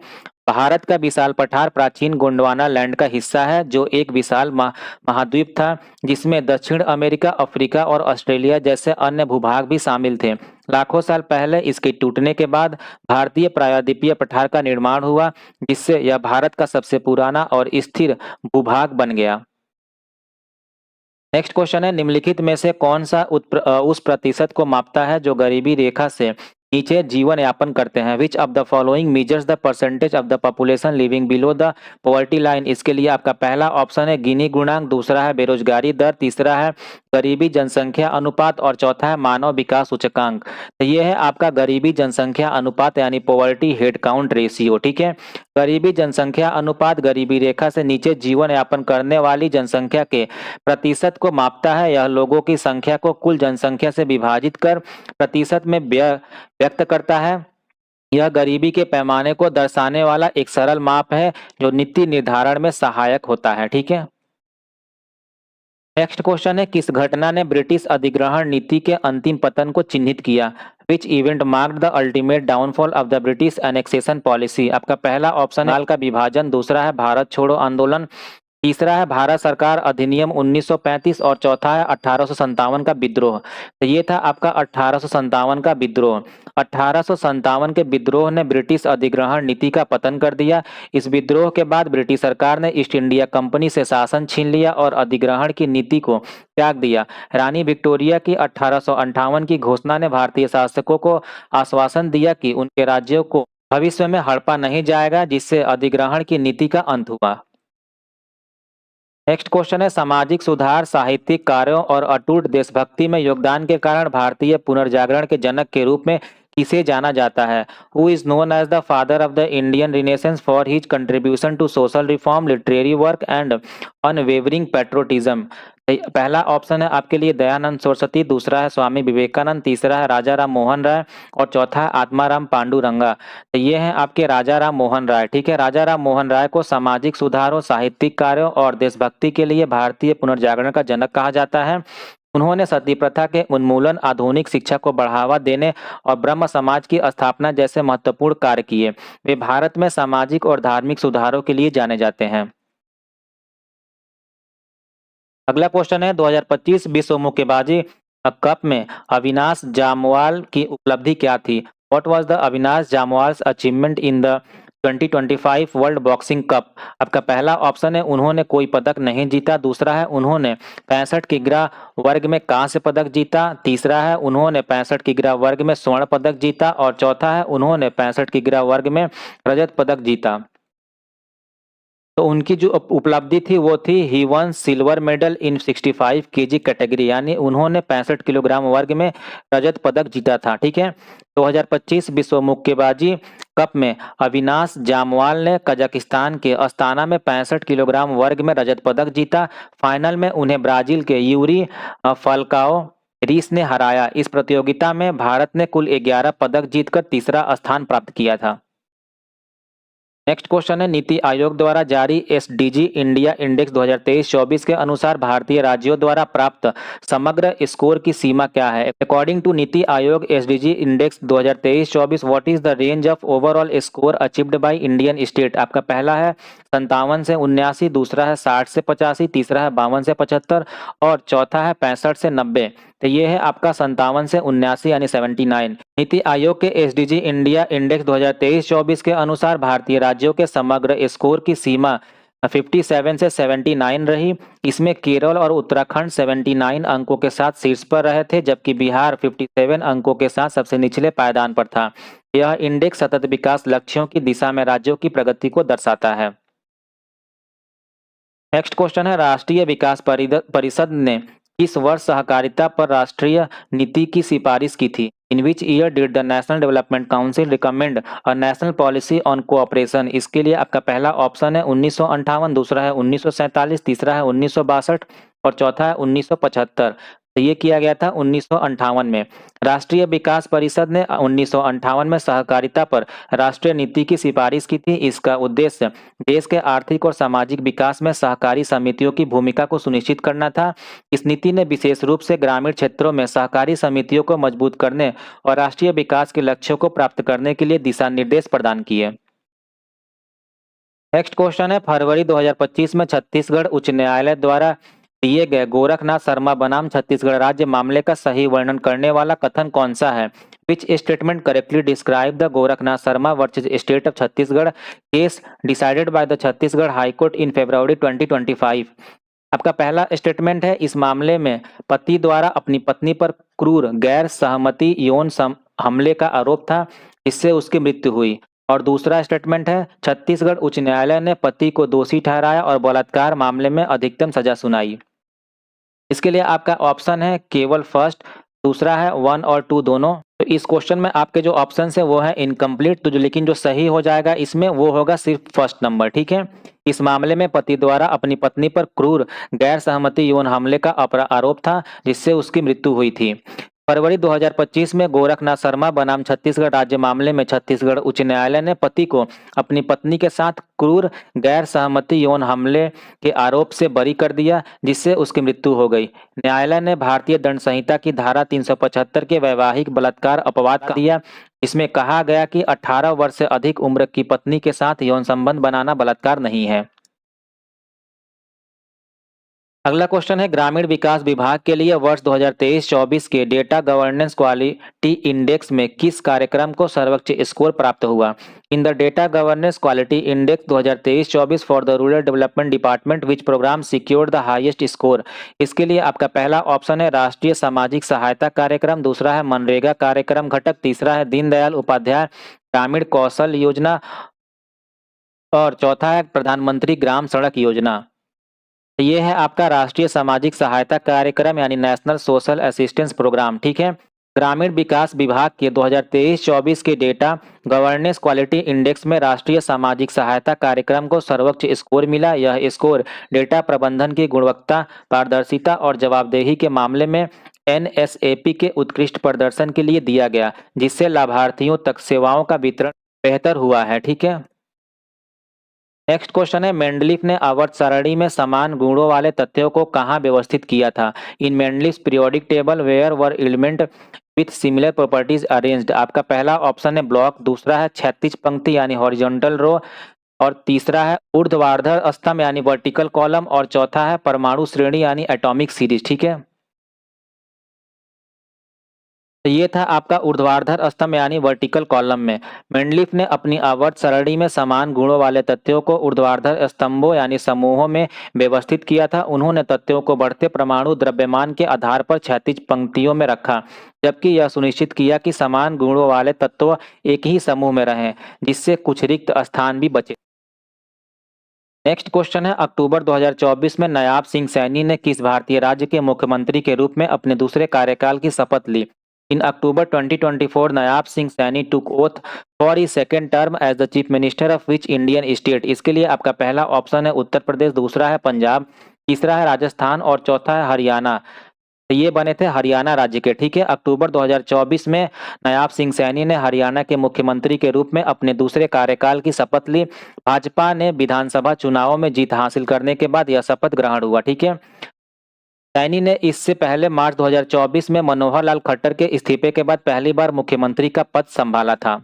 भारत का विशाल पठार प्राचीन गोंडवाना लैंड का हिस्सा है जो एक विशाल महाद्वीप था जिसमें दक्षिण अमेरिका, अफ्रीका और ऑस्ट्रेलिया जैसे अन्य भूभाग भी शामिल थे। लाखों साल पहले इसके टूटने के बाद भारतीय प्रायद्वीपीय पठार का निर्माण हुआ, जिससे यह भारत का सबसे पुराना और स्थिर भूभाग बन गया। नेक्स्ट क्वेश्चन है, निम्नलिखित में से कौन सा उस प्रतिशत को मापता है जो गरीबी रेखा से नीचे जीवन यापन करते हैं? विच of the following measures the percentage of the population living below the poverty line? इसके लिए आपका पहला ऑप्शन है गिनी गुणांक, दूसरा है बेरोजगारी दर, तीसरा है गरीबी जनसंख्या अनुपात और चौथा है मानव विकास सूचकांक। तो ये है आपका गरीबी जनसंख्या अनुपात यानी पॉवर्टी हेड काउंट रेशियो, ठीक है। गरीबी जनसंख्या अनुपात गरीबी रेखा से नीचे जीवन यापन करने वाली जनसंख्या के प्रतिशत को मापता है। यह लोगों की संख्या को कुल जनसंख्या से विभाजित कर प्रतिशत में व्यक्त करता है। यह गरीबी के पैमाने को दर्शाने वाला एक सरल माप है जो नीति निर्धारण में सहायक होता है, ठीक है। नेक्स्ट क्वेश्चन है, किस घटना ने ब्रिटिश अधिग्रहण नीति के अंतिम पतन को चिन्हित किया? Which event marked the ultimate downfall of the British annexation policy? आपका पहला ऑप्शन है बंगाल का विभाजन, दूसरा है भारत छोड़ो आंदोलन, तीसरा है भारत सरकार अधिनियम 1935 और चौथा है 1857 का विद्रोह। तो ये था आपका 1857 का विद्रोह। 1857 के विद्रोह ने ब्रिटिश अधिग्रहण नीति का पतन कर दिया। इस विद्रोह के बाद ब्रिटिश सरकार ने ईस्ट इंडिया कंपनी से शासन छीन लिया और अधिग्रहण की नीति को त्याग दिया। रानी विक्टोरिया की 1858 की घोषणा ने भारतीय शासकों को आश्वासन दिया कि उनके राज्यों को भविष्य में हड़पा नहीं जाएगा, जिससे अधिग्रहण की नीति का अंत हुआ। नेक्स्ट क्वेश्चन है सामाजिक सुधार, साहित्यिक कार्यों और अटूट देशभक्ति में योगदान के कारण भारतीय पुनर्जागरण के जनक के रूप में किसे जाना जाता है? Who is known as the father of the Indian renaissance for his contribution to social reform, literary work and unwavering patriotism? पहला ऑप्शन है आपके लिए दयानंद सरस्वती, दूसरा है स्वामी विवेकानंद, तीसरा है राजा राम मोहन राय और चौथा है आत्माराम पांडुरंगा। तो ये हैं आपके राजा राम मोहन राय। ठीक है, राजा राम मोहन राय को सामाजिक सुधारों, साहित्यिक कार्यों और देशभक्ति के लिए भारतीय पुनर्जागरण का जनक कहा जाता है। उन्होंने सती प्रथा के उन्मूलन, आधुनिक शिक्षा को बढ़ावा देने और ब्रह्म समाज की स्थापना जैसे महत्वपूर्ण कार्य किए। वे भारत में सामाजिक और धार्मिक सुधारों के लिए जाने जाते हैं। अगला क्वेश्चन है 2025 विश्व मुक्केबाजी कप में अविनाश जामवाल की उपलब्धि क्या थी? What was the Avinash Jamwal's achievement in the 2025 world boxing cup? आपका पहला ऑप्शन है उन्होंने कोई पदक नहीं जीता, दूसरा है उन्होंने 65 किग्रा वर्ग में कांस्य पदक जीता, तीसरा है उन्होंने 65 किग्रा वर्ग में स्वर्ण पदक जीता और चौथा है उन्होंने 65 किग्रा वर्ग में रजत पदक जीता। तो उनकी जो उपलब्धि थी वो थी he won silver medal in 65 KG category, यानी उन्होंने 65 किलोग्राम वर्ग में रजत पदक जीता था। ठीक है, 2025 विश्व मुक्केबाजी कप में अविनाश जामवाल ने कजाकिस्तान के अस्ताना में 65 किलोग्राम वर्ग में रजत पदक जीता। फाइनल में उन्हें ब्राजील के यूरी फाल्काओ रीस ने हराया। इस प्रतियोगिता में भारत ने कुल 11 पदक जीतकर तीसरा स्थान प्राप्त किया था। नेक्स्ट क्वेश्चन है नीति आयोग द्वारा जारी एसडीजी इंडिया इंडेक्स 2023-24 के अनुसार भारतीय राज्यों द्वारा प्राप्त समग्र स्कोर की सीमा क्या है? According to NITI Aayog SDG index 2023-24 what is the range of overall score achieved by Indian state? आपका पहला है 57 से 79, दूसरा है 60 से 85, तीसरा है 52 से 75 और चौथा है 65 से 90। तो ये है आपका 57 से 79 यानी 79। नीति आयोग के एसडीजी इंडिया इंडेक्स 2023-24 के अनुसार भारतीय राज्यों के समग्र स्कोर की सीमा 57 से 79 रही। इसमें केरल और उत्तराखंड 79 अंकों के साथ शीर्ष पर रहे थे, जबकि बिहार 57 अंकों के साथ सबसे निचले पायदान पर था। यह इंडेक्स सतत विकास लक्ष्यों की दिशा में राज्यों की प्रगति को दर्शाता है। नेक्स्ट क्वेश्चन है राष्ट्रीय विकास परिषद ने किस वर्ष सहकारिता पर राष्ट्रीय नीति की सिफारिश की थी? In which year did the national development council recommend a national policy on cooperation? इसके लिए आपका पहला ऑप्शन है 1958, दूसरा है 1947, तीसरा है 1962 और चौथा है 1975। तो ये किया गया था 1958 में। राष्ट्रीय विकास परिषद ने 1958 में सहकारिता पर राष्ट्रीय नीति की सिफारिश की थी। इसका उद्देश्य देश के आर्थिक और सामाजिक विकास में सहकारी समितियों की भूमिका को सुनिश्चित करना था। इस नीति ने विशेष रूप से ग्रामीण क्षेत्रों में सहकारी समितियों को मजबूत करने और राष्ट्रीय विकास के लक्ष्यों को प्राप्त करने के लिए दिशा निर्देश प्रदान किए। नेक्स्ट क्वेश्चन है फरवरी 2025 में छत्तीसगढ़ उच्च न्यायालय द्वारा दिए गए गोरखनाथ शर्मा बनाम छत्तीसगढ़ राज्य मामले का सही वर्णन करने वाला कथन कौन सा है? Which statement correctly describe the Gorakhnath Sharma versus state of Chhattisgarh case decided by the Chhattisgarh high court in February 2025? आपका पहला स्टेटमेंट है इस मामले में पति द्वारा अपनी पत्नी पर क्रूर गैर सहमति यौन हमले का आरोप था, जिससे उसकी मृत्यु हुई। और दूसरा स्टेटमेंट है छत्तीसगढ़ उच्च न्यायालय ने पति को दोषी ठहराया और बलात्कार मामले में अधिकतम सजा सुनाई। इसके लिए आपका ऑप्शन है केवल फर्स्ट, दूसरा है 1 और 2 दोनों। तो इस क्वेश्चन में आपके जो ऑप्शन है वो है इनकम्प्लीट, तो लेकिन जो सही हो जाएगा इसमें वो होगा सिर्फ फर्स्ट नंबर। ठीक है, इस मामले में पति द्वारा अपनी पत्नी पर क्रूर गैर सहमति यौन हमले का आरोप था, जिससे उसकी मृत्यु हुई थी। फरवरी 2025 में गोरखनाथ शर्मा बनाम छत्तीसगढ़ राज्य मामले में छत्तीसगढ़ उच्च न्यायालय ने पति को अपनी पत्नी के साथ क्रूर गैर सहमति यौन हमले के आरोप से बरी कर दिया, जिससे उसकी मृत्यु हो गई। न्यायालय ने भारतीय दंड संहिता की धारा 375 के वैवाहिक बलात्कार अपवाद का दिया, इसमें कहा गया कि 18 वर्ष से अधिक उम्र की पत्नी के साथ यौन संबंध बनाना बलात्कार नहीं है। अगला क्वेश्चन है ग्रामीण विकास विभाग के लिए वर्ष 2023-24 के डेटा गवर्नेंस क्वालिटी इंडेक्स में किस कार्यक्रम को सर्वोच्च स्कोर प्राप्त हुआ? In the data governance quality index 2023-24 for the rural development department which programme secured the highest score. इसके लिए आपका पहला ऑप्शन है राष्ट्रीय सामाजिक सहायता कार्यक्रम, दूसरा है मनरेगा कार्यक्रम घटक, तीसरा है दीनदयाल उपाध्याय ग्रामीण कौशल योजना और चौथा है प्रधानमंत्री ग्राम सड़क योजना। ये है आपका राष्ट्रीय सामाजिक सहायता कार्यक्रम यानी नेशनल सोशल असिस्टेंस प्रोग्राम। ठीक है, ग्रामीण विकास विभाग के 2023-24 के डेटा गवर्नेंस क्वालिटी इंडेक्स में राष्ट्रीय सामाजिक सहायता कार्यक्रम को सर्वोच्च स्कोर मिला। यह स्कोर डेटा प्रबंधन की गुणवत्ता, पारदर्शिता और जवाबदेही के मामले में एनएसएपी के उत्कृष्ट प्रदर्शन के लिए दिया गया, जिससे लाभार्थियों तक सेवाओं का वितरण बेहतर हुआ है। ठीक है, नेक्स्ट क्वेश्चन है मेंडलीफ ने आवर्त सारणी में समान गुणों वाले तथ्यों को कहाँ व्यवस्थित किया था? In Mendeleev periodic table where were element with similar properties arranged. आपका पहला ऑप्शन है ब्लॉक, दूसरा है क्षैतिज पंक्ति यानी हॉरिजॉन्टल रो और तीसरा है ऊर्ध्वाधर स्तंभ यानी वर्टिकल कॉलम और चौथा है परमाणु श्रेणी यानी एटॉमिक सीरीज। ठीक है, तो ये था आपका ऊर्ध्वाधर स्तंभ यानी वर्टिकल कॉलम में मेंडलीफ ने अपनी आवर्त सारणी में समान गुणों वाले तथ्यों को ऊर्ध्वाधर स्तंभों यानी समूहों में व्यवस्थित किया था। उन्होंने तथ्यों को बढ़ते परमाणु द्रव्यमान के आधार पर क्षैतिज पंक्तियों में रखा, जबकि यह सुनिश्चित किया कि समान गुणों वाले तत्व एक ही समूह में रहें, जिससे कुछ रिक्त स्थान भी बचे। नेक्स्ट क्वेश्चन है अक्टूबर 2024 में नायाब सिंह सैनी ने किस भारतीय राज्य के मुख्यमंत्री के रूप में अपने दूसरे कार्यकाल की शपथ ली? In October 2024, Nayab Singh Saini took oath for his second term as the Chief Minister of which Indian state? इसके लिए आपका पहला ऑप्शन है उत्तर प्रदेश, दूसरा है पंजाब, तीसरा है राजस्थान और चौथा है हरियाणा। तो ये बने थे हरियाणा राज्य के। ठीक है, अक्टूबर 2024 में नायाब सिंह सैनी ने हरियाणा के मुख्यमंत्री के रूप में अपने दूसरे कार्यकाल की शपथ ली। भाजपा ने विधानसभा चुनावों में जीत हासिल करने के बाद यह शपथ ग्रहण हुआ। ठीक है, सैनी ने इससे पहले मार्च 2024 में मनोहर लाल खट्टर के इस्तीफे के बाद पहली बार मुख्यमंत्री का पद संभाला था।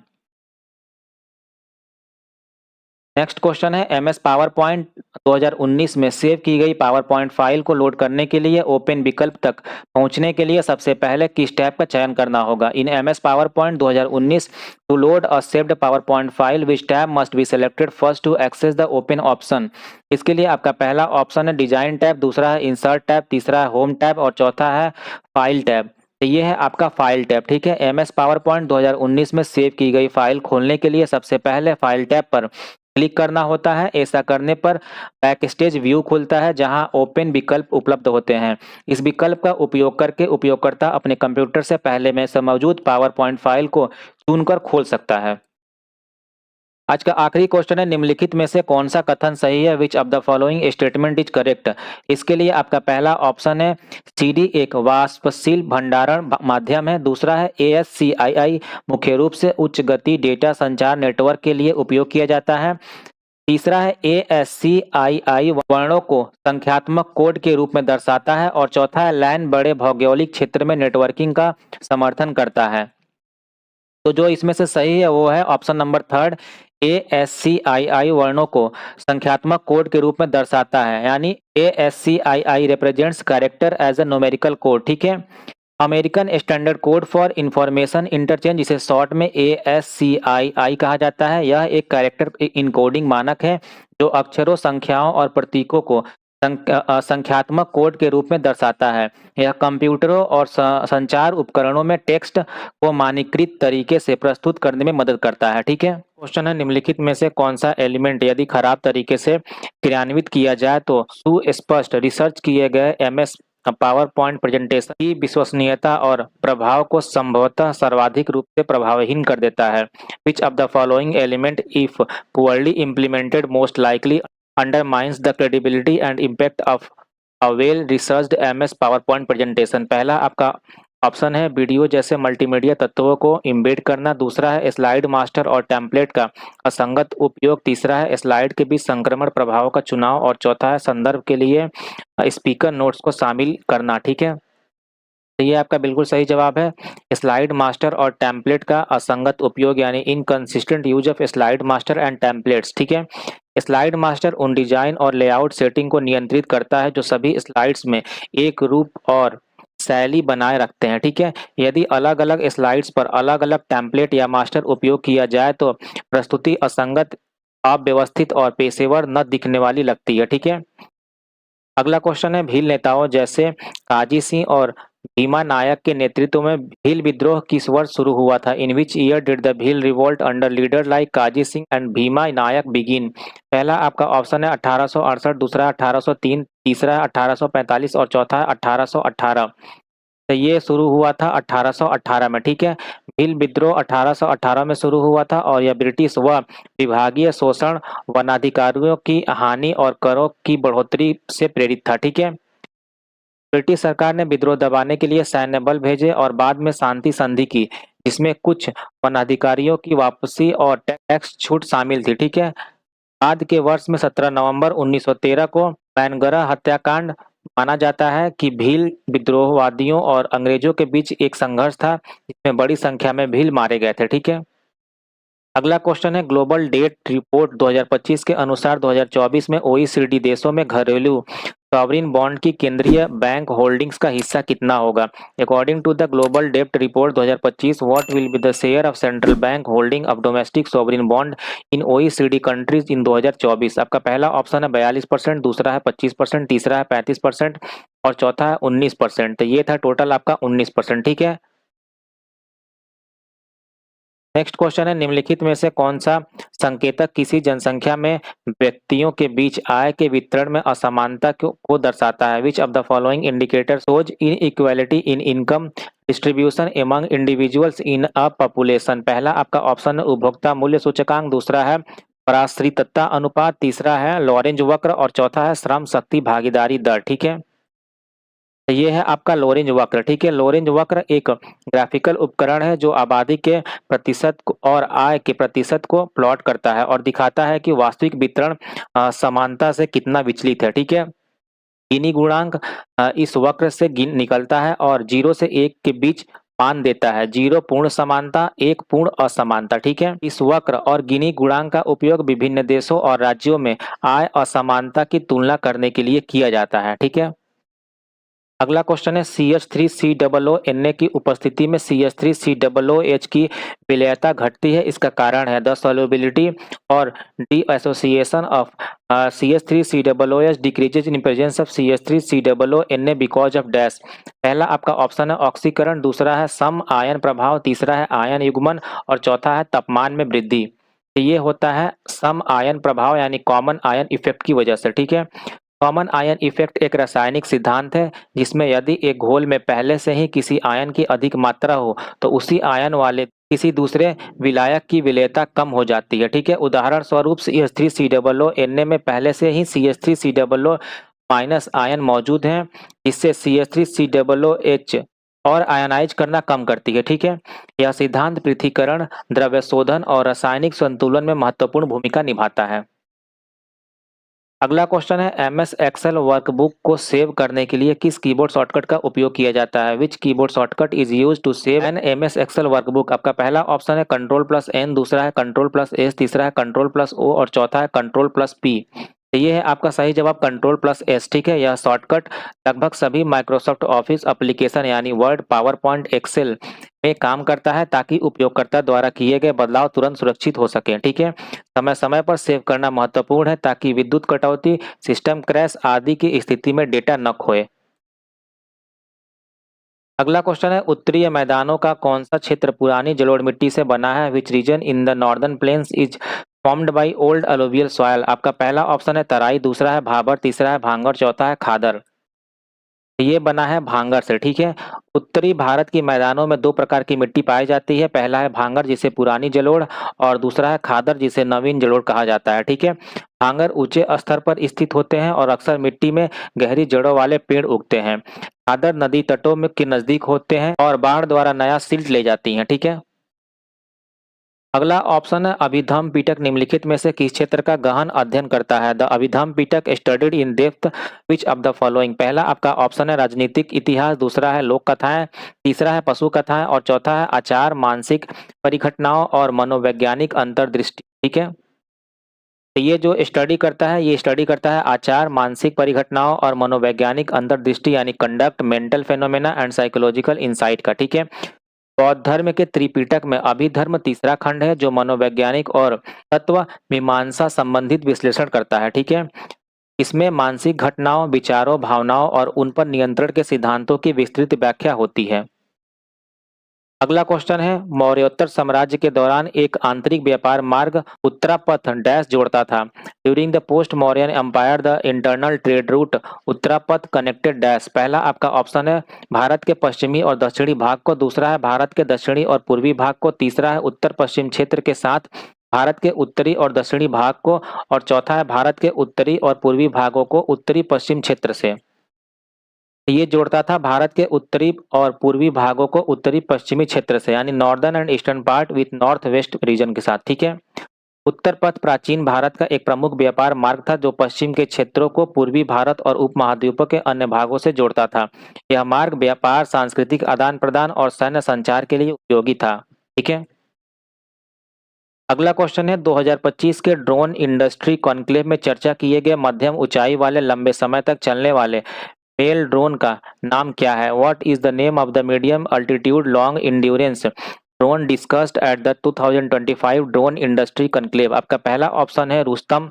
नेक्स्ट क्वेश्चन है एमएस पावर पॉइंट 2019 में सेव की गई पावर पॉइंट फाइल को लोड करने के लिए ओपन विकल्प तक पहुंचने के लिए सबसे पहले किस टैब का चयन करना होगा? In MS PowerPoint 2019 to load a saved PowerPoint file which tab must be selected first to access the open option. इसके लिए आपका पहला ऑप्शन है डिजाइन टैब, दूसरा है इंसर्ट टैब, तीसरा है होम टैब और चौथा है फाइल टैब। तो ये है आपका फाइल टैब। ठीक है, एमएस पावर पॉइंट 2019 में सेव की गई फाइल खोलने के लिए सबसे पहले फाइल टैब पर क्लिक करना होता है। ऐसा करने पर बैकस्टेज व्यू खुलता है जहां ओपन विकल्प उपलब्ध होते हैं। इस विकल्प का उपयोग करके उपयोगकर्ता अपने कंप्यूटर से पहले में से मौजूद पावर पॉइंट फाइल को चुनकर खोल सकता है। आज का आखिरी क्वेश्चन है निम्नलिखित में से कौन सा कथन सही है? Which of the following statement is correct? इसके लिए आपका पहला ऑप्शन है सीडी एक वाष्पशील भंडारण माध्यम है, दूसरा है ASCII मुख्य रूप से उच्च गति डेटा संचार नेटवर्क के लिए उपयोग किया जाता है, तीसरा है ASCII वर्णों को संख्यात्मक कोड के रूप में दर्शाता है और चौथा है लैन बड़े भौगोलिक क्षेत्र में नेटवर्किंग का समर्थन करता है। तो जो इसमें से सही है वो है ऑप्शन नंबर थर्ड, ASCII वर्णों को संख्यात्मक कोड के रूप में दर्शाता है, यानी ASCII represents character as a numerical code. ठीक है, American Standard Code for Information Interchange, जिसे शॉर्ट में ASCII कहा जाता है। यह एक कैरेक्टर इनकोडिंग मानक है जो अक्षरों, संख्याओं और प्रतीकों को संख्यात्मक कोड के रूप में दर्शाता है। यह कंप्यूटरों और संचार उपकरणों में टेक्स्ट को मानकीकृत तरीके से प्रस्तुत करने में मदद करता है। ठीक है, क्वेश्चन है निम्नलिखित में से कौन सा एलिमेंट यदि खराब तरीके से क्रियान्वित किया जाए तो सुस्पष्ट रिसर्च किए गए एमएस पावर पॉइंट प्रेजेंटेशन की विश्वसनीयता और प्रभाव को संभवतः सर्वाधिक रूप से प्रभावहीन कर देता है? Which of the following element if poorly implemented most likely undermines the credibility and impact of a well researched MS PowerPoint presentation? पहला आपका ऑप्शन है वीडियो जैसे मल्टीमीडिया तत्वों को इम्बेड करना, दूसरा है स्लाइड मास्टर और टेम्पलेट का असंगत उपयोग, तीसरा है स्लाइड के बीच संक्रमण प्रभाव का चुनाव और चौथा है संदर्भ के लिए स्पीकर नोट्स को शामिल करना। ठीक है, तो ये आपका बिल्कुल सही जवाब है स्लाइड मास्टर और टेम्पलेट का असंगत उपयोग यानी inconsistent use of slide master and templates. ठीक है, स्लाइड मास्टर उन डिजाइन और लेआउट सेटिंग को नियंत्रित करता है जो सभी स्लाइड्स में एक रूप और शैली बनाए रखते हैं। ठीक है, यदि अलग अलग स्लाइड्स पर अलग अलग टेम्पलेट या मास्टर उपयोग किया जाए तो प्रस्तुति असंगत, अव्यवस्थित और पेशेवर न दिखने वाली लगती है। ठीक है, अगला क्वेश्चन है, भील नेताओं जैसे काजी सिंह और भीमा नायक के नेतृत्व में भील विद्रोह किस वर्ष शुरू हुआ था? In which year did the Bhil revolt under leader like Kaji Singh and Bhima Nayak begin? पहला आपका ऑप्शन है 1868, दूसरा 1803, तीसरा है 1845 और चौथा है 1818। तो ये शुरू हुआ था 1818 में। ठीक है, भील विद्रोह 1818 में शुरू हुआ था और यह ब्रिटिश व विभागीय शोषण, वनाधिकारियों की हानि और करों की बढ़ोतरी से प्रेरित था। ठीक है, ब्रिटिश सरकार ने विद्रोह दबाने के लिए सैन्य बल भेजे और बाद में शांति संधि की, जिसमें कुछ वनाधिकारियों की वापसी और टैक्स छूट शामिल थी। ठीक है, बाद के वर्ष में 17 नवंबर 1913 को मैनगढ़ हत्याकांड माना जाता है कि भील विद्रोहवादियों और अंग्रेजों के बीच एक संघर्ष था जिसमें बड़ी संख्या में भील मारे गए थे। ठीक है, अगला क्वेश्चन है, ग्लोबल डेट रिपोर्ट 2025 के अनुसार 2024 में ओईसीडी देशों में घरेलू सॉवरिन बॉन्ड की केंद्रीय बैंक होल्डिंग्स का हिस्सा कितना होगा? According to the global debt report 2025, what will be the share of central bank holding of domestic sovereign bond in OECD countries in 2024? आपका पहला ऑप्शन है 42%, दूसरा है 25%, तीसरा है 35% और चौथा है 19%। तो ये था टोटल आपका 19%। ठीक है, नेक्स्ट क्वेश्चन है, निम्नलिखित में से कौन सा संकेतक किसी जनसंख्या में व्यक्तियों के बीच आय के वितरण में असमानता को दर्शाता है? Which of the following indicator shows inequality in income distribution among individuals in a population? पहला आपका ऑप्शन है उपभोक्ता मूल्य सूचकांक, दूसरा है पराश्रितता अनुपात, तीसरा है लॉरेंज वक्र और चौथा है श्रम शक्ति भागीदारी दर। ठीक है, ये है आपका लोरेंज वक्र। ठीक है, लोरेंज वक्र एक ग्राफिकल उपकरण है जो आबादी के और आय के प्रतिशत को प्लॉट करता है और दिखाता है कि वास्तविक वितरण समानता से कितना विचलित है। ठीक है, गिनी गुणांक इस वक्र से निकलता है और 0 से 1 के बीच मान देता है। 0 पूर्ण समानता, 1 पूर्ण असमानता। ठीक है, इस वक्र और गिनी गुणांक का उपयोग विभिन्न देशों और राज्यों में आय असमानता की तुलना करने के लिए किया जाता है। ठीक है, अगला क्वेश्चन है, CH3COONA की उपस्थिति में CH3COOH की विलयता घटती है, इसका कारण है द सॉल्युबिलिटी और dissociation of CH3COOH decreases in presence of CH3COONA because of dash. पहला आपका ऑप्शन है ऑक्सीकरण, दूसरा है सम आयन प्रभाव, तीसरा है आयन युग्मन और चौथा है तापमान में वृद्धि। तो ये होता है सम आयन प्रभाव यानी कॉमन आयन इफेक्ट की वजह से। ठीक है, कॉमन आयन इफेक्ट एक रासायनिक सिद्धांत है जिसमें यदि एक घोल में पहले से ही किसी आयन की अधिक मात्रा हो तो उसी आयन वाले किसी दूसरे विलायक की विलेयता कम हो जाती है। ठीक है, उदाहरण स्वरूप CH3COONA में पहले से ही CH3COO माइनस आयन मौजूद हैं जिससे CH3COOH और आयनाइज करना कम करती है। ठीक है, यह सिद्धांत पृथक्करण, द्रव्य शोधन और रासायनिक संतुलन में महत्वपूर्ण भूमिका निभाता है। अगला क्वेश्चन है, MS एक्सेल वर्कबुक को सेव करने के लिए किस कीबोर्ड शॉर्टकट का उपयोग किया जाता है? Which keyboard shortcut is use to save an MS Excel workbook? आपका पहला ऑप्शन है Ctrl+N, दूसरा है Ctrl+S, तीसरा है Ctrl+O और चौथा है Ctrl+P। तो ये है आपका सही जवाब Ctrl+S। ठीक है, यह शॉर्टकट लगभग सभी माइक्रोसॉफ्ट ऑफिस एप्लीकेशन यानी वर्ड, पावर पॉइंट, एक्सेल में काम करता है ताकि उपयोगकर्ता द्वारा किए गए बदलाव तुरंत सुरक्षित हो सके। ठीक है, समय समय पर सेव करना महत्वपूर्ण है ताकि विद्युत कटौती, सिस्टम क्रैश आदि की स्थिति में डेटा न खोए। अगला क्वेश्चन है, उत्तरीय मैदानों का कौन सा क्षेत्र पुरानी जलोढ़ मिट्टी से बना है? Which region in the northern plains is formed by old alluvial soil? आपका पहला ऑप्शन है तराई, दूसरा है भाबर, तीसरा है भांगर, चौथा है खादर। ये बना है भांगर से। ठीक है, उत्तरी भारत की मैदानों में दो प्रकार की मिट्टी पाई जाती है, पहला है भांगर जिसे पुरानी जलोढ़ और दूसरा है खादर जिसे नवीन जलोढ़ कहा जाता है। ठीक है, भांगर ऊंचे स्तर पर स्थित होते हैं और अक्सर मिट्टी में गहरी जड़ों वाले पेड़ उगते हैं। खादर नदी तटों में के नजदीक होते हैं और बाढ़ द्वारा नया सिल्ट ले जाती हैं। ठीक है, अगला ऑप्शन है अभिधम पिटक निम्नलिखित में से किस क्षेत्र का गहन अध्ययन करता है? The Abhidhamma Pitaka studied in depth which of the following? पहला आपका ऑप्शन है राजनीतिक इतिहास, दूसरा है लोक कथाएं, तीसरा है पशु कथाएं और चौथा है आचार, मानसिक परिघटनाओं और मनोवैज्ञानिक अंतर्दृष्टि। ठीक है, तो ये जो स्टडी करता है, ये स्टडी करता है आचार, मानसिक परिघटनाओं और मनोवैज्ञानिक अंतर्दृष्टि यानी conduct, mental phenomena and psychological insight का। ठीक है। बौद्ध धर्म के त्रिपिटक में अभिधर्म तीसरा खंड है जो मनोवैज्ञानिक और तत्व मीमांसा संबंधित विश्लेषण करता है। ठीक है। इसमें मानसिक घटनाओं, विचारों, भावनाओं और उन पर नियंत्रण के सिद्धांतों की विस्तृत व्याख्या होती है। अगला क्वेश्चन है, मौर्योत्तर साम्राज्य के दौरान एक आंतरिक व्यापार मार्ग उत्तरापथ डैश जोड़ता था। During the post Mauryan empire the internal trade route Uttarapath connected dash. पहला आपका ऑप्शन है भारत के पश्चिमी और दक्षिणी भाग को, दूसरा है भारत के दक्षिणी और पूर्वी भाग को, तीसरा है उत्तर पश्चिम क्षेत्र के साथ भारत के उत्तरी और दक्षिणी भाग को, और चौथा है भारत के उत्तरी और पूर्वी भागों को उत्तरी पश्चिम क्षेत्र से। ये जोड़ता था भारत के उत्तरी और पूर्वी भागों को उत्तरी पश्चिमी क्षेत्र से, यानी northern and eastern part with north west region के साथ। ठीक है। उत्तर पथ प्राचीन भारत का एक प्रमुख व्यापार मार्ग था जो पश्चिम के क्षेत्रों को पूर्वी भारत और उपमहाद्वीपों के अन्य भागों से जोड़ता था। यह मार्ग व्यापार, सांस्कृतिक आदान प्रदान और सैन्य संचार के लिए उपयोगी था। ठीक है। अगला क्वेश्चन है, 2025 के ड्रोन इंडस्ट्री कॉन्क्लेव में चर्चा किए गए मध्यम ऊंचाई वाले लंबे समय तक चलने वाले मेल ड्रोन का नाम क्या है? What is the name of the medium altitude long endurance drone discussed at the 2025 drone industry conclave? आपका पहला ऑप्शन है रुस्तम,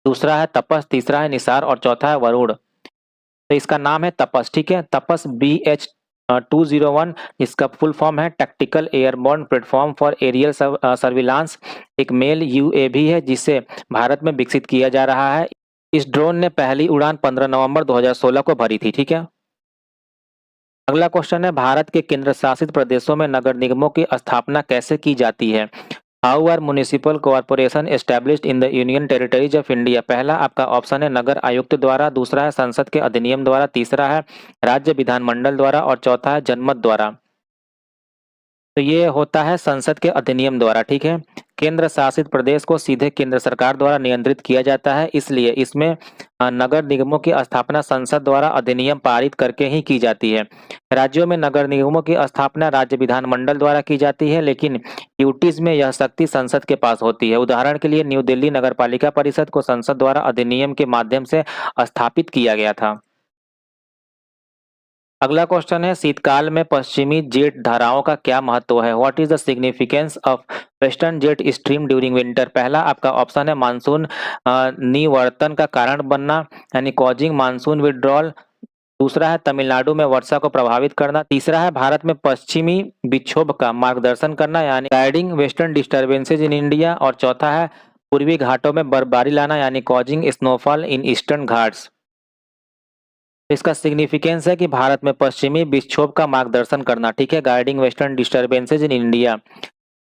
दूसरा है तपस, तीसरा है निसार और चौथा है वरुण। तो इसका नाम है तपस। ठीक है। तपस BH-201, इसका फुल फॉर्म है tactical airborne platform for aerial surveillance, एक मेल UAV है जिसे भारत में विकसित किया जा रहा है। इस ड्रोन ने पहली उड़ान 15 नवंबर 2016 को भरी थी। ठीक है। अगला क्वेश्चन है, भारत के केंद्र शासित प्रदेशों में नगर निगमों की स्थापना कैसे की जाती है? How are municipal corporations established in the union territories of India? पहला आपका ऑप्शन है नगर आयुक्त द्वारा, दूसरा है संसद के अधिनियम द्वारा, तीसरा है राज्य विधानमंडल द्वारा और चौथा है जनमत द्वारा। तो ये होता है संसद के अधिनियम द्वारा। ठीक है। केंद्र शासित प्रदेश को सीधे केंद्र सरकार द्वारा नियंत्रित किया जाता है, इसलिए इसमें नगर निगमों की स्थापना संसद द्वारा अधिनियम पारित करके ही की जाती है। राज्यों में नगर निगमों की स्थापना राज्य विधानमंडल द्वारा की जाती है, लेकिन यूटीज में यह शक्ति संसद के पास होती है। उदाहरण के लिए न्यू दिल्ली नगर पालिका परिषद को संसद द्वारा अधिनियम के माध्यम से स्थापित किया गया था। अगला क्वेश्चन है, शीतकाल में पश्चिमी जेट धाराओं का क्या महत्व है? What is the significance of western jet stream during winter? पहला आपका ऑप्शन है मानसून निवर्तन का कारण बनना, यानी कॉजिंग मानसून विड्रॉल, दूसरा है तमिलनाडु में वर्षा को प्रभावित करना, तीसरा है भारत में पश्चिमी विक्षोभ का मार्गदर्शन करना यानी guiding western disturbances in India, और चौथा है पूर्वी घाटों में बर्फबारी लाना यानी causing snowfall in eastern Ghats. इसका सिग्निफिकेंस है कि भारत में पश्चिमी विक्षोभ का मार्गदर्शन करना। ठीक है। Guiding western disturbances in India.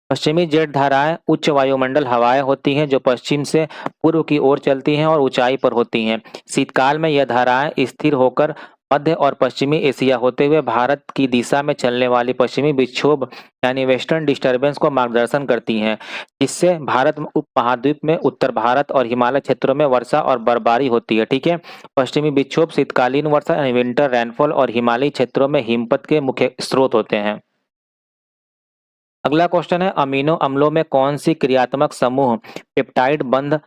पश्चिमी जेट धाराएं उच्च वायुमंडल हवाएं होती हैं जो पश्चिम से पूर्व की ओर चलती हैं और ऊंचाई पर होती हैं। शीतकाल में यह धाराएं स्थिर होकर मध्य और पश्चिमी एशिया होते हुए भारत की दिशा में चलने वाली पश्चिमी विक्षोभ यानी वेस्टर्न डिस्टर्बेंस को मार्गदर्शन करती हैं, जिससे भारत उपमहाद्वीप में उत्तर भारत और हिमालय क्षेत्रों में वर्षा और बर्फबारी होती है। ठीक है। पश्चिमी विक्षोभ शीतकालीन वर्षा यानी विंटर रेनफॉल और हिमालयी क्षेत्रों में हिमपात के मुख्य स्रोत होते हैं। अगला क्वेश्चन है, अमीनो अम्लों में कौन सी क्रियात्मक समूह पेप्टाइड बंध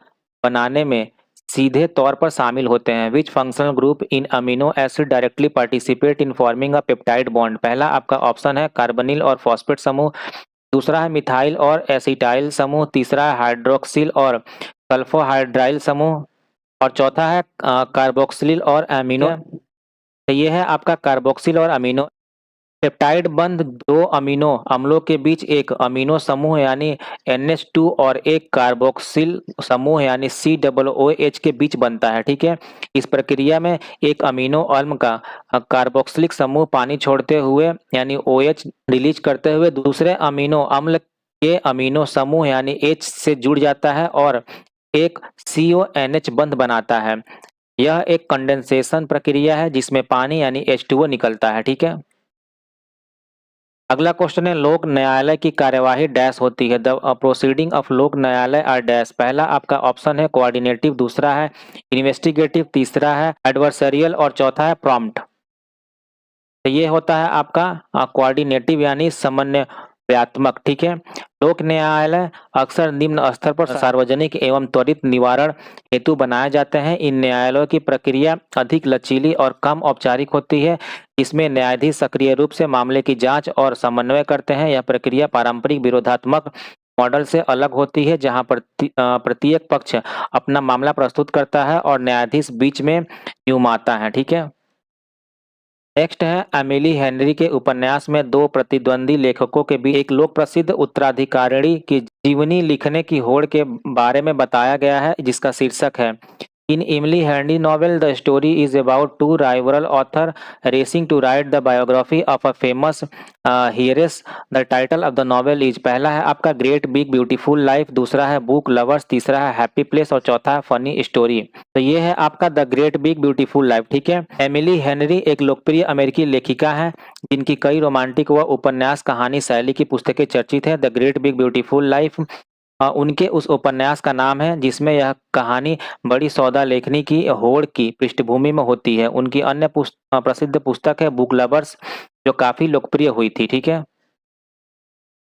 बनाने में सीधे तौर पर शामिल होते हैं? विच functional group in amino acid directly participate in forming a peptide bond? पहला आपका ऑप्शन है कार्बोनिल और फॉस्फेट समूह, दूसरा है मिथाइल और एसिटाइल समूह, तीसरा है हाइड्रोक्सिल और सल्फोहाइड्राइल समूह, और चौथा है कार्बोक्सिलिल और अमीनो। तो ये है आपका कार्बोक्सिल और अमीनो। पेप्टाइड बंध दो अमीनो अम्लों के बीच एक अमीनो समूह यानी NH2 और एक कार्बोक्सिल समूह यानी COOH के बीच बनता है। ठीक है। इस प्रक्रिया में एक अमीनो अम्ल का कार्बोक्सिलिक समूह पानी छोड़ते हुए यानी OH रिलीज करते हुए दूसरे अमीनो अम्ल के अमीनो समूह यानी H से जुड़ जाता है और एक CONH बंध बनाता है। यह एक कंडेंसेशन प्रक्रिया है जिसमें पानी यानी H2O निकलता है। ठीक है। अगला क्वेश्चन है, लोक न्यायालय की कार्यवाही डैश होती है? द प्रोसीडिंग ऑफ लोक न्यायालय आर डैश। पहला आपका ऑप्शन है कोऑर्डिनेटिव, दूसरा है इन्वेस्टिगेटिव, तीसरा है एडवर्सरियल और चौथा है प्रॉम्प्ट। तो ये होता है आपका कोऑर्डिनेटिव यानी समन्वय व्यात्मक, ठीक है। लोक न्यायालय अक्सर निम्न स्तर पर सार्वजनिक एवं त्वरित निवारण हेतु बनाए जाते हैं। इन न्यायालयों की प्रक्रिया अधिक लचीली और कम औपचारिक होती है। इसमें न्यायाधीश सक्रिय रूप से मामले की जांच और समन्वय करते हैं। यह प्रक्रिया पारंपरिक विरोधात्मक मॉडल से अलग होती है, जहां प्रत्येक पक्ष अपना मामला प्रस्तुत करता है और न्यायाधीश बीच में न्यूमाता है, ठीक है। नेक्स्ट है एमिली हेनरी के उपन्यास में दो प्रतिद्वंदी लेखकों के बीच एक लोक प्रसिद्ध उत्तराधिकारिणी की जीवनी लिखने की होड़ के बारे में बताया गया है, जिसका शीर्षक है in Emily Henry novel the story is about two rival author racing to write the biography of a famous heiress. The title of the novel is, पहला है आपका ग्रेट बिग ब्यूटीफुल लाइफ, दूसरा है बुक लवर्स, तीसरा है हैप्पी प्लेस और चौथा है फनी स्टोरी। तो ये है आपका the great big beautiful life, ठीक है। एमिली हेनरी एक लोकप्रिय अमेरिकी लेखिका है जिनकी कई रोमांटिक व उपन्यास कहानी शैली की पुस्तकें चर्चित है। The great big beautiful life उनके उस उपन्यास का नाम है जिसमें यह कहानी बड़ी सौदा लेखनी की होड़ की पृष्ठभूमि में होती है। उनकी अन्य प्रसिद्ध पुस्तक है बुक लवर्स, जो काफी लोकप्रिय हुई थी, ठीक है।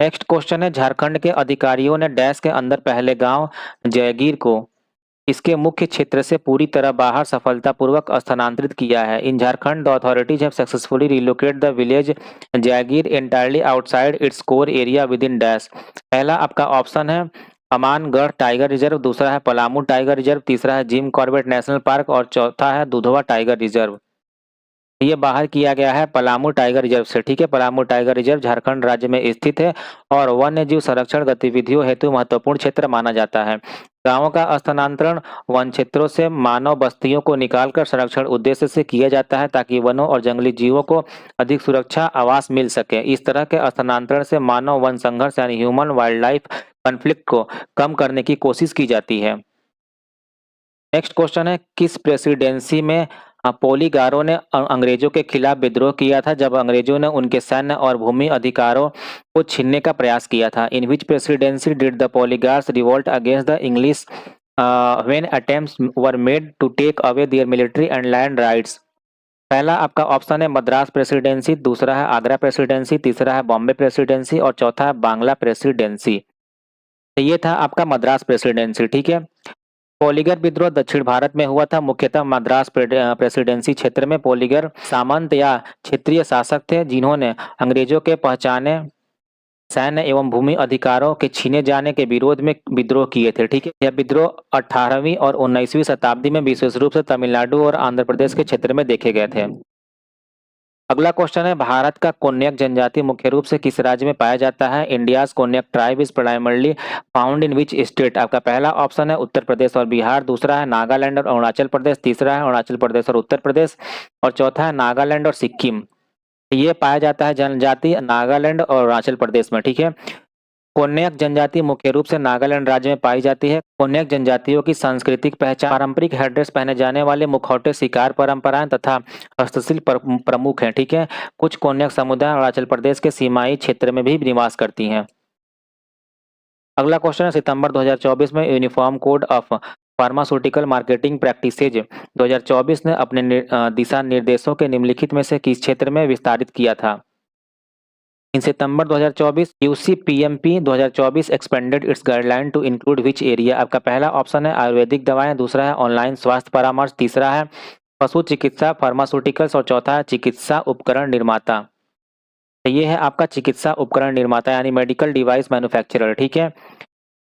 नेक्स्ट क्वेश्चन है झारखंड के अधिकारियों ने डैश के अंदर पहले गांव जयगीर को इसके मुख्य क्षेत्र से पूरी तरह बाहर सफलतापूर्वक स्थानांतरित किया है। In Jharkhand the authorities have successfully relocate the village Jagir entirely outside its core area within dash. पहला आपका ऑप्शन है अमानगढ़ टाइगर रिजर्व, दूसरा है पलामू टाइगर रिजर्व, तीसरा है जिम कॉर्बेट नेशनल पार्क और चौथा है दुधवा टाइगर रिजर्व। ये बाहर किया गया है पलामू टाइगर रिजर्व से, ठीक है। पलामू टाइगर रिजर्व झारखंड राज्य में स्थित है और वन्य जीव संरक्षण गतिविधियों हेतु महत्वपूर्ण क्षेत्र माना जाता है। गांवों का स्थानांतरण वन क्षेत्रों से मानव बस्तियों को निकालकर संरक्षण उद्देश्य से किया जाता है ताकि वनों और जंगली जीवों को अधिक सुरक्षा आवास मिल सके। इस तरह के स्थानांतरण से मानव वन संघर्ष यानी ह्यूमन वाइल्ड लाइफ कॉन्फ्लिक्ट को कम करने की कोशिश की जाती है। नेक्स्ट क्वेश्चन है किस प्रेसिडेंसी में पोलीगारों ने अंग्रेजों के खिलाफ विद्रोह किया था जब अंग्रेजों ने उनके सैन्य और भूमि अधिकारों को छीनने का प्रयास किया था। In which presidency did the Poligars revolt against the English when attempts were made to take away their military and land rights. पहला आपका ऑप्शन है मद्रास प्रेसिडेंसी, दूसरा है आगरा प्रेसिडेंसी, तीसरा है बॉम्बे प्रेसिडेंसी और चौथा है बांग्ला प्रेसिडेंसी। तो ये था आपका मद्रास प्रेसिडेंसी, ठीक है। पोलीगर विद्रोह दक्षिण भारत में हुआ था, मुख्यतः मद्रास प्रेसिडेंसी क्षेत्र में। पोलीगर सामंत या क्षेत्रीय शासक थे जिन्होंने अंग्रेजों के पहचाने सैन्य एवं भूमि अधिकारों के छीने जाने के विरोध में विद्रोह किए थे, ठीक है। यह विद्रोह 18वीं और 19वीं शताब्दी में विशेष रूप से तमिलनाडु और आंध्र प्रदेश के क्षेत्र में देखे गए थे। अगला क्वेश्चन है भारत का कोन्याक जनजाति मुख्य रूप से किस राज्य में पाया जाता है। India's Konyak tribe is primarily found in which state. आपका पहला ऑप्शन है उत्तर प्रदेश और बिहार, दूसरा है नागालैंड और अरुणाचल प्रदेश, तीसरा है अरुणाचल प्रदेश और उत्तर प्रदेश और चौथा है नागालैंड और सिक्किम। ये पाया जाता है जनजाति नागालैंड और अरुणाचल प्रदेश में, ठीक है। कोन्याक जनजाति मुख्य रूप से नागालैंड राज्य में पाई जाती है। कोन्याक जनजातियों की सांस्कृतिक पहचान पारंपरिक हेडड्रेस पहने जाने वाले मुखौटे, शिकार परंपराएं तथा हस्तशिल्प प्रमुख हैं, ठीक है। कुछ कोन्याक समुदाय अरुणाचल प्रदेश के सीमाई क्षेत्र में भी निवास करती हैं। अगला क्वेश्चन है सितंबर 2024 में uniform code of pharmaceutical marketing practices 2024 ने अपने दिशा निर्देशों के निम्नलिखित में से किस क्षेत्र में विस्तारित किया था। In September 2024 UCPMP 2024 expanded its guideline to include which area. आपका पहला ऑप्शन है आयुर्वेदिक दवाएं, दूसरा है ऑनलाइन स्वास्थ्य परामर्श, तीसरा है पशु चिकित्सा फार्मास्यूटिकल्स और चौथा है चिकित्सा उपकरण निर्माता। ये है आपका चिकित्सा उपकरण निर्माता यानी मेडिकल डिवाइस मैन्युफैक्चरर, ठीक है।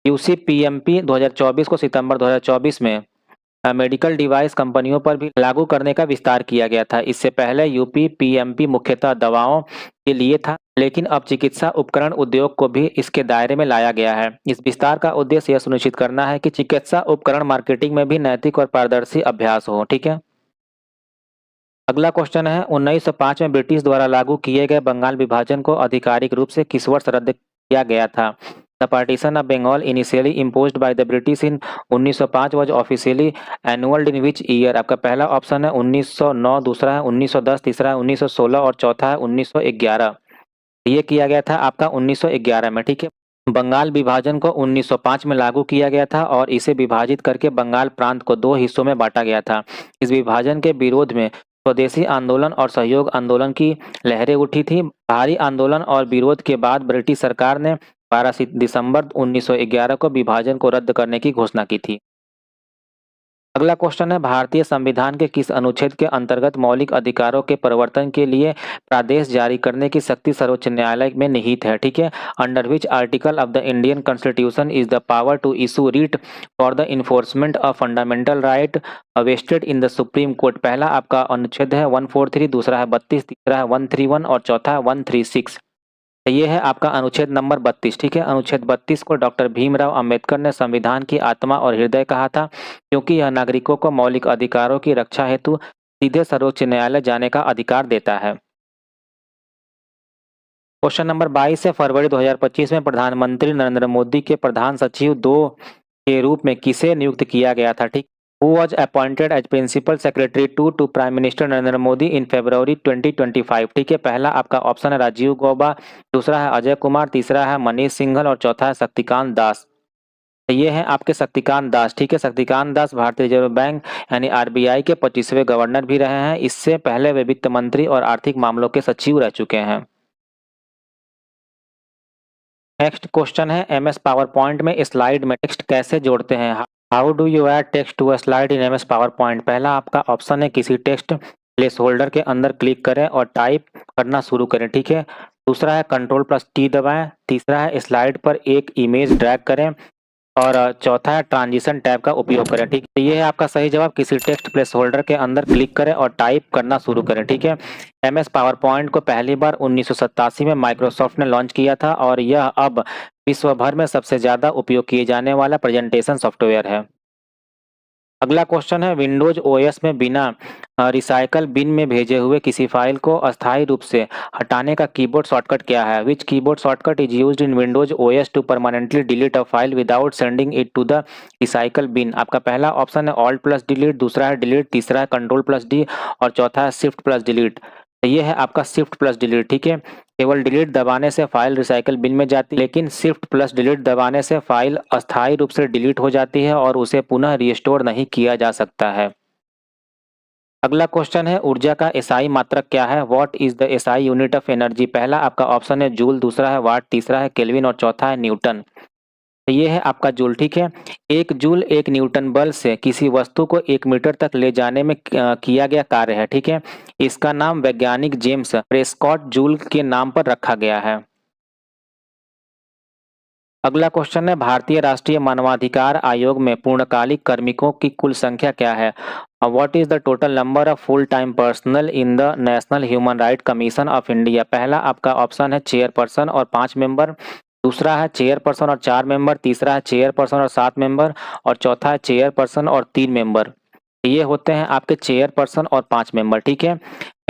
यूसीपीएमपी 2024 को सितंबर 2024 में मेडिकल डिवाइस कंपनियों पर भी लागू करने का विस्तार किया गया था। इससे पहले यूपीपीएमपी मुख्यतः दवाओं के लिए था, लेकिन अब चिकित्सा उपकरण उद्योग को भी इसके दायरे में लाया गया है। इस विस्तार का उद्देश्य यह सुनिश्चित करना है कि चिकित्सा उपकरण मार्केटिंग में भी नैतिक और पारदर्शी अभ्यास हो, ठीक है। अगला क्वेश्चन है 1905 में ब्रिटिश द्वारा लागू किए गए बंगाल विभाजन को आधिकारिक रूप से किस वर्ष रद्द किया गया था। The partition of Bengal initially imposed by the British in 1905 was officially annulled in which year. आपका पहला ऑप्शन है 1909, दूसरा है 1910, तीसरा है 1916 और चौथा है 1911। ये किया गया था आपका 1911 में, ठीक है। बंगाल विभाजन को 1905 में लागू किया गया था और इसे विभाजित करके बंगाल प्रांत को दो हिस्सों में बांटा गया था। इस विभाजन के विरोध में स्वदेशी आंदोलन और सहयोग आंदोलन की लहरें उठी थी। भारी आंदोलन और विरोध के बाद ब्रिटिश सरकार ने 12 दिसंबर 1911 को विभाजन को रद्द करने की घोषणा की थी। अगला क्वेश्चन है, भारतीय संविधान के किस अनुच्छेद के अंतर्गत मौलिक अधिकारों के प्रवर्तन के लिए प्रादेश जारी करने की शक्ति सर्वोच्च न्यायालय में निहित है? ठीक है, under which article of the Indian Constitution is the power to issue writ for the enforcement of fundamental right vested in the Supreme Court? पहला आपका अनुच्छेद है 143, दूसरा है 32, तीसरा है 131 और चौथा है 136। ये है आपका अनुच्छेद नंबर 32। ठीक है, अनुच्छेद 32 को डॉक्टर भीमराव अंबेडकर ने संविधान की आत्मा और हृदय कहा था, क्योंकि यह नागरिकों को मौलिक अधिकारों की रक्षा हेतु सीधे सर्वोच्च न्यायालय जाने का अधिकार देता है। क्वेश्चन नंबर 22 है, फरवरी 2025 में प्रधानमंत्री नरेंद्र मोदी के प्रधान सचिव 2 के रूप में किसे नियुक्त किया गया था? ठीक, Who was appointed as Principal Secretary to Prime Minister Narendra Modi in February 2025? ठीक है, पहला आपका ऑप्शन है राजीव गौबा, दूसरा है अजय कुमार, तीसरा है मनीष सिंघल और चौथा है शक्तिकांत दास। ये है आपके शक्तिकांत दास। ठीक है, शक्तिकांत दास भारतीय रिजर्व बैंक यानी आरबीआई के 25वें गवर्नर भी रहे हैं। इससे पहले वे वित्त मंत्री और आर्थिक मामलों के सचिव रह चुके हैं। नेक्स्ट क्वेश्चन है, एमएस पावर पॉइंट में स्लाइड में टेक्स्ट कैसे जोड़ते हैं? How do you add text to a slide in MS PowerPoint? पहला आपका ऑप्शन है किसी टेक्स्ट प्लेस होल्डर के अंदर क्लिक करें और टाइप करना शुरू करें। ठीक है, दूसरा है Ctrl+T दबाएं, तीसरा है स्लाइड पर एक इमेज ड्रैग करें और चौथा है ट्रांजिशन टैब का उपयोग करें। ठीक है, ये है आपका सही जवाब, किसी टेक्स्ट प्लेस होल्डर के अंदर क्लिक करें और टाइप करना शुरू करें। ठीक है, एमएस पावर पॉइंट को पहली बार 1987 में माइक्रोसॉफ्ट ने लॉन्च किया था और यह अब विश्व भर में सबसे ज़्यादा उपयोग किए जाने वाला प्रेजेंटेशन सॉफ्टवेयर है। अगला क्वेश्चन है, विंडोज ओएस में बिना रिसाइकल बिन में भेजे हुए किसी फाइल को अस्थायी रूप से हटाने का कीबोर्ड शॉर्टकट क्या है? Which keyboard shortcut is used in Windows OS to permanently delete a file without sending it to the recycle bin? आपका पहला ऑप्शन है Alt+Delete, दूसरा है डिलीट, तीसरा है Ctrl+D और चौथा है Shift+Delete। ये है आपका Shift+Delete। ठीक है, केवल डिलीट दबाने से फाइल रिसाइकल बिन में जाती है, लेकिन Shift+Delete दबाने से फाइल अस्थायी रूप से डिलीट हो जाती है और उसे पुनः रिस्टोर नहीं किया जा सकता है। अगला क्वेश्चन है, ऊर्जा का एसआई मात्रक क्या है? What is the SI unit of energy? पहला आपका ऑप्शन है जूल, दूसरा है वाट, तीसरा है केल्विन और चौथा है न्यूटन। ये है आपका जूल। ठीक है, 1 जूल 1 न्यूटन बल से किसी वस्तु को 1 मीटर तक ले जाने में किया गया कार्य है। ठीक है, इसका नाम वैज्ञानिक जेम्स प्रेस्कॉट जूल के नाम पर रखा गया है। अगला क्वेश्चन है, भारतीय राष्ट्रीय मानवाधिकार आयोग में पूर्णकालिक कार्मिकों की कुल संख्या क्या है? What is the total number of full time personal in the national human right commission of India? पहला आपका ऑप्शन है चेयरपर्सन और 5 मेंबर, दूसरा है चेयरपर्सन और 4 मेंबर, तीसरा है चेयरपर्सन और 7 मेंबर और चौथा है चेयरपर्सन और 3 मेंबर। ये होते हैं आपके चेयरपर्सन और 5 मेंबर। ठीक है,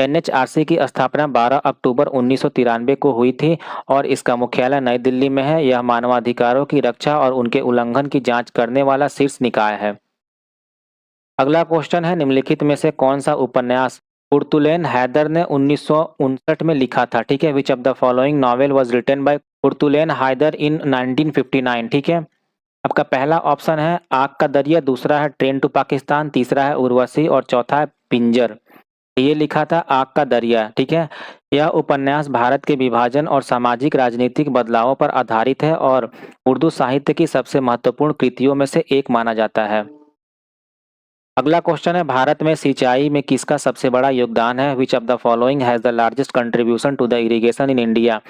एनएचआरसी की स्थापना 12 अक्टूबर 1993 को हुई थी और इसका मुख्यालय नई दिल्ली में है। यह मानवाधिकारों की रक्षा और उनके उल्लंघन की जांच करने वाला शीर्ष निकाय है। अगला क्वेश्चन है, निम्नलिखित में से कौन सा उपन्यास कुर्तुलैन हैदर ने 1959 में लिखा था? ठीक है, which of the following novel was written by Qurratulain Hyder in 1959? ठीक है, आपका पहला ऑप्शन है आग का दरिया, दूसरा है ट्रेन टू पाकिस्तान, तीसरा है उर्वशी और चौथा है पिंजर। ये लिखा था आग का दरिया। ठीक है, यह उपन्यास भारत के विभाजन और सामाजिक राजनीतिक बदलावों पर आधारित है और उर्दू साहित्य की सबसे महत्वपूर्ण कृतियों में से एक माना जाता है। अगला क्वेश्चन है, भारत में सिंचाई में किसका सबसे बड़ा योगदान है? Which of the following has the largest contribution to the irrigation in India?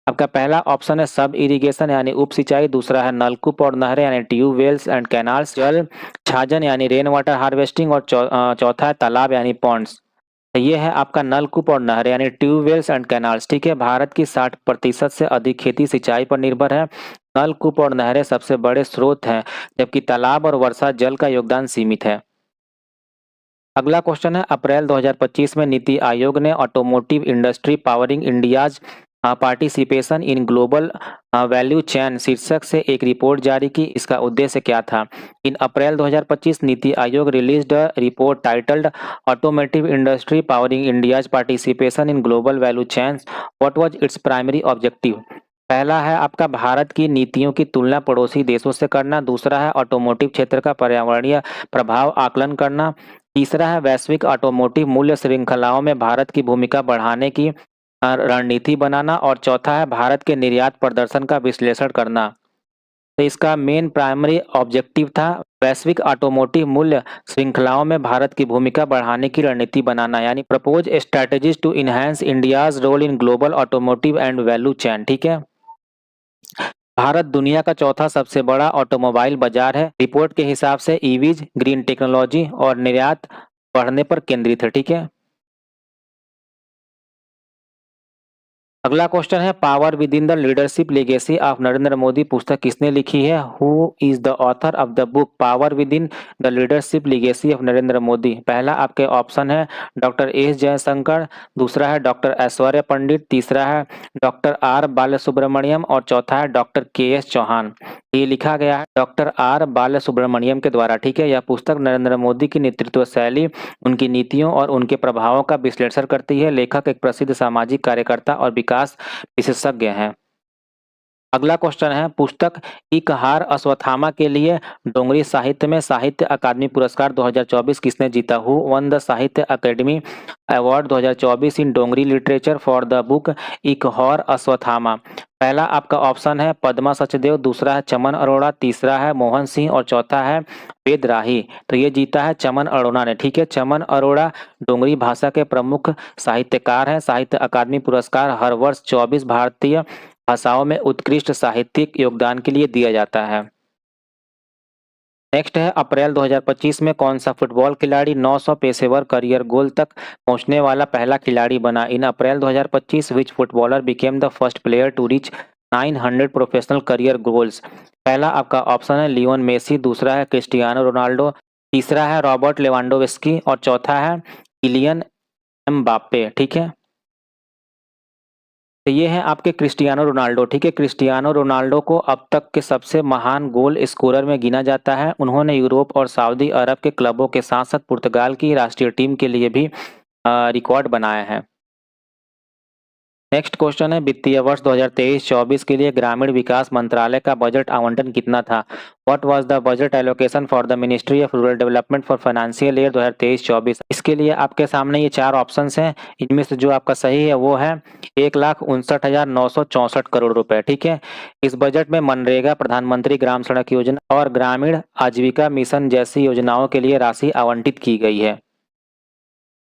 आपका पहला ऑप्शन है सब इरिगेशन यानी उप सिंचाई, दूसरा है नलकूप और नहरें यानी ट्यूबवेल्स एंड कैनाल्स, जल छाजन यानी रेन वाटर हार्वेस्टिंग और चौथा है तालाब यानी पॉन्ड्स। ये है आपका नलकूप और नहर यानी ट्यूबवेल्स एंड कैनाल्स। ठीक है, भारत की 60% से अधिक खेती सिंचाई पर निर्भर है। नलकूप और नहरें सबसे बड़े स्रोत हैं, जबकि तालाब और वर्षा जल का योगदान सीमित है। अगला क्वेश्चन है, अप्रैल 2025 में नीति आयोग ने automotive industry powering India's participation in global value chain शीर्षक से एक रिपोर्ट जारी की। इसका उद्देश्य क्या था? इन April 2025 NITI Aayog released a report titled automotive industry powering India's participation in global value chains. What was its primary objective? पहला है आपका भारत की नीतियों की तुलना पड़ोसी देशों से करना, दूसरा है ऑटोमोटिव क्षेत्र का पर्यावरणीय प्रभाव आकलन करना, तीसरा है वैश्विक ऑटोमोटिव मूल्य श्रृंखलाओं में भारत की भूमिका बढ़ाने की रणनीति बनाना, और चौथा है भारत के निर्यात प्रदर्शन का विश्लेषण करना। तो इसका मेन प्राइमरी ऑब्जेक्टिव था वैश्विक ऑटोमोटिव मूल्य श्रृंखलाओं में भारत की भूमिका बढ़ाने की रणनीति बनाना, यानी propose strategies to enhance India's role in global automotive and value chain. ठीक है। भारत दुनिया का चौथा सबसे बड़ा ऑटोमोबाइल बाजार है। रिपोर्ट के हिसाब से ईवीज, ग्रीन टेक्नोलॉजी और निर्यात बढ़ने पर केंद्रित है। ठीक है। अगला क्वेश्चन है power with in the leadership legacy of Narendra Modi पुस्तक किसने लिखी है? Who is the author of the book power with in the leadership legacy of Narendra Modi? पहला आपके ऑप्शन है डॉक्टर एस जयशंकर, दूसरा है डॉक्टर ऐश्वर्य पंडित, तीसरा है डॉक्टर आर बालसुब्रमण्यम और चौथा है डॉक्टर के एस चौहान। ये लिखा गया है डॉक्टर आर बालसुब्रमण्यम के द्वारा। ठीक है। यह पुस्तक नरेंद्र मोदी की नेतृत्व शैली, उनकी नीतियों और उनके प्रभावों का विश्लेषण करती है। लेखक एक प्रसिद्ध सामाजिक कार्यकर्ता और विकास विशेषज्ञ हैं। अगला क्वेश्चन है पुस्तक एक हार अश्वत्थामा के लिए डोंगरी साहित्य में साहित्य अकादमी पुरस्कार 2024 किसने जीता? Who won the Sahitya Akademi award 2024 in Dogri literature for the book Ek Haar Ashwatthama? पहला आपका ऑप्शन है पद्मा सचदेव, दूसरा है चमन अरोड़ा, तीसरा है मोहन सिंह और चौथा है वेद राही। तो ये जीता है चमन अरोड़ा ने। ठीक है। चमन अरोड़ा डोंगरी भाषा के प्रमुख साहित्यकार हैं। साहित्य अकादमी पुरस्कार हर वर्ष 24 भारतीय भाषाओं में उत्कृष्ट साहित्यिक योगदान के लिए दिया जाता है। नेक्स्ट है अप्रैल 2025 में कौन सा फुटबॉल खिलाड़ी 900 पेशेवर करियर गोल तक पहुंचने वाला पहला खिलाड़ी बना? In April 2025 which footballer became the first player to reach 900 professional career goals? पहला आपका ऑप्शन है लियोन मेसी, दूसरा है क्रिस्टियानो रोनाल्डो, तीसरा है रॉबर्ट लेवांडोव्स्की और चौथा है किलियन एम्बाप्पे। ठीक है। तो ये है आपके क्रिस्टियानो रोनाल्डो। ठीक है। क्रिस्टियानो रोनाल्डो को अब तक के सबसे महान गोल स्कोरर में गिना जाता है। उन्होंने यूरोप और सऊदी अरब के क्लबों के साथ साथ पुर्तगाल की राष्ट्रीय टीम के लिए भी रिकॉर्ड बनाया है। नेक्स्ट क्वेश्चन है वित्तीय वर्ष 2023-24 के लिए ग्रामीण विकास मंत्रालय का बजट आवंटन कितना था? What was the budget allocation for the ministry of rural development for financial year 2023-24? इसके लिए आपके सामने ये चार ऑप्शंस हैं। इनमें से जो आपका सही है वो है 1,59,964 करोड़ रुपए। ठीक है। इस बजट में मनरेगा, प्रधानमंत्री ग्राम सड़क योजना और ग्रामीण आजीविका मिशन जैसी योजनाओं के लिए राशि आवंटित की गई है।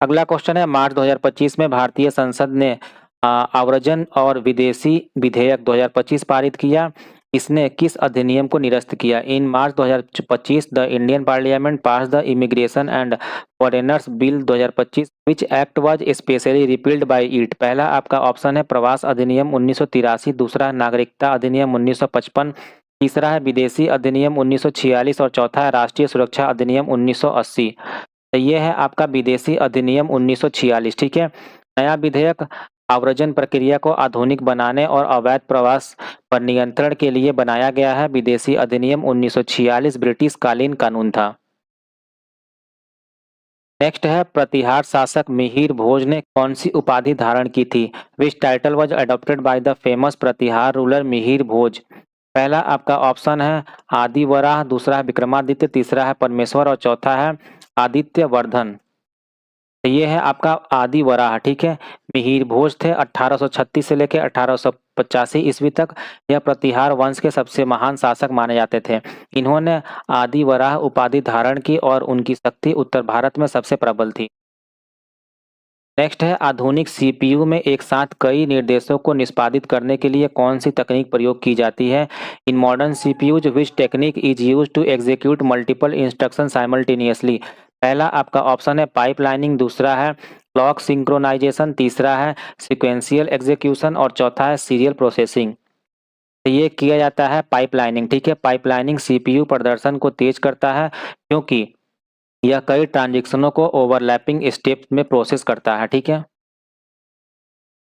अगला क्वेश्चन है मार्च 2025 में भारतीय संसद ने आव्रजन और विदेशी विधेयक 2025 पारित किया। इसने किस अधिनियम को निरस्त किया? In March 2025 the Indian parliament pass the immigration and foreigners bill 2025 which act was specially repealed by it? पहला आपका ऑप्शन है प्रवास अधिनियम 1983, दूसरा नागरिकता अधिनियम 1955, तीसरा है विदेशी अधिनियम 1946 और चौथा है राष्ट्रीय सुरक्षा अधिनियम 1980। तो ये है आपका विदेशी अधिनियम 1946। ठीक है। नया विधेयक आव्रजन प्रक्रिया को आधुनिक बनाने और अवैध प्रवास पर नियंत्रण के लिए बनाया गया है। विदेशी अधिनियम 1946 ब्रिटिश कालीन कानून था। नेक्स्ट है प्रतिहार शासक मिहिर भोज ने कौन सी उपाधि धारण की थी? Which title was adopted by the famous Pratihara ruler Mihir Bhoj? पहला आपका ऑप्शन है आदि वराह, दूसरा है विक्रमादित्य, तीसरा है परमेश्वर और चौथा है आदित्य वर्धन। ये है आपका आदि वराह। ठीक है। मिहिर भोज थे 1836 से लेकर 1885 ईस्वी तक। यह प्रतिहार वंश के सबसे महान शासक माने जाते थे। इन्होंने आदि वराह उपाधि धारण की और उनकी शक्ति उत्तर भारत में सबसे प्रबल थी। नेक्स्ट है आधुनिक सीपीयू में एक साथ कई निर्देशों को निष्पादित करने के लिए कौन सी तकनीक प्रयोग की जाती है? In modern CPUs which technique is used to execute multiple instruction simultaneously? पहला आपका ऑप्शन है पाइपलाइनिंग, दूसरा है क्लॉक सिंक्रोनाइजेशन, तीसरा है सिक्वेंशियल एग्जीक्यूशन और चौथा है सीरियल प्रोसेसिंग। तो ये किया जाता है पाइपलाइनिंग। ठीक है। पाइपलाइनिंग सीपीयू प्रदर्शन को तेज करता है क्योंकि यह कई ट्रांजैक्शनों को ओवरलैपिंग स्टेप में प्रोसेस करता है। ठीक है।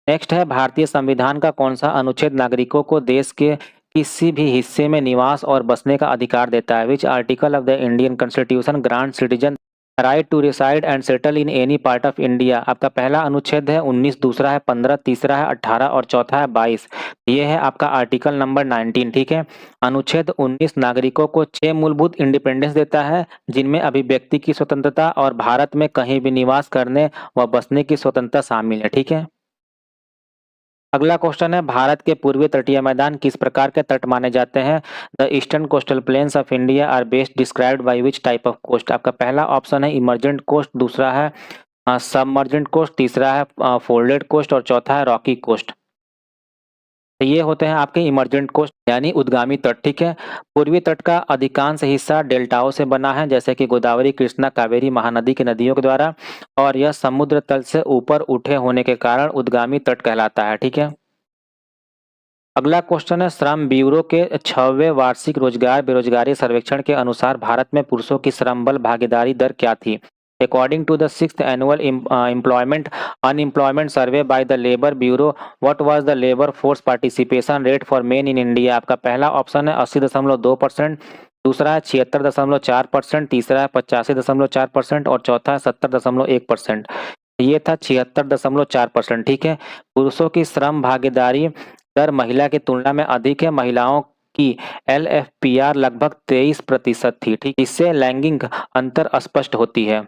नेक्स्ट है भारतीय संविधान का कौन सा अनुच्छेद नागरिकों को देश के किसी भी हिस्से में निवास और बसने का अधिकार देता है? Which article of the Indian Constitution grant citizen right to reside and settle in any part of India. आपका पहला अनुच्छेद है 19, दूसरा है 15, तीसरा है 18 और चौथा है 22। ये है आपका आर्टिकल नंबर 19, ठीक है। अनुच्छेद 19 नागरिकों को 6 मूलभूत इंडिपेंडेंस देता है, जिनमें अभिव्यक्ति की स्वतंत्रता और भारत में कहीं भी निवास करने व बसने की स्वतंत्रता शामिल है, ठीक है। अगला क्वेश्चन है, भारत के पूर्वी तटीय मैदान किस प्रकार के तट माने जाते हैं? The eastern coastal plains of India are best described by which type of coast? आपका पहला ऑप्शन है इमर्जेंट कोस्ट, दूसरा है सबमर्जेंट कोस्ट, तीसरा है फोल्डेड कोस्ट और चौथा है रॉकी कोस्ट। तो ये होते हैं आपके इमर्जेंट कोस्ट यानी उद्गामी तट, ठीक है। पूर्वी तट का अधिकांश हिस्सा डेल्टाओं से बना है, जैसे कि गोदावरी, कृष्णा, कावेरी, महानदी की नदियों के द्वारा, और यह समुद्र तल से ऊपर उठे होने के कारण उद्गामी तट कहलाता है, ठीक है। अगला क्वेश्चन है, श्रम ब्यूरो के 6वें वार्षिक रोजगार बेरोजगारी सर्वेक्षण के अनुसार भारत में पुरुषों की श्रम बल भागीदारी दर क्या थी? According to the 6th annual employment unemployment survey by the Labour Bureau, what was the labor force participation rate for men in India? आपका पहला ऑप्शन है 80.2%, दूसरा है 76.4%, तीसरा है 85.4% और चौथा है 70.1%। ये था 76.4%, ठीक है। पुरुषों की श्रम भागीदारी दर महिला की तुलना में अधिक है। महिलाओं की LFPR लगभग 23% थी, ठीक। इससे लैंगिक अंतर स्पष्ट होती है।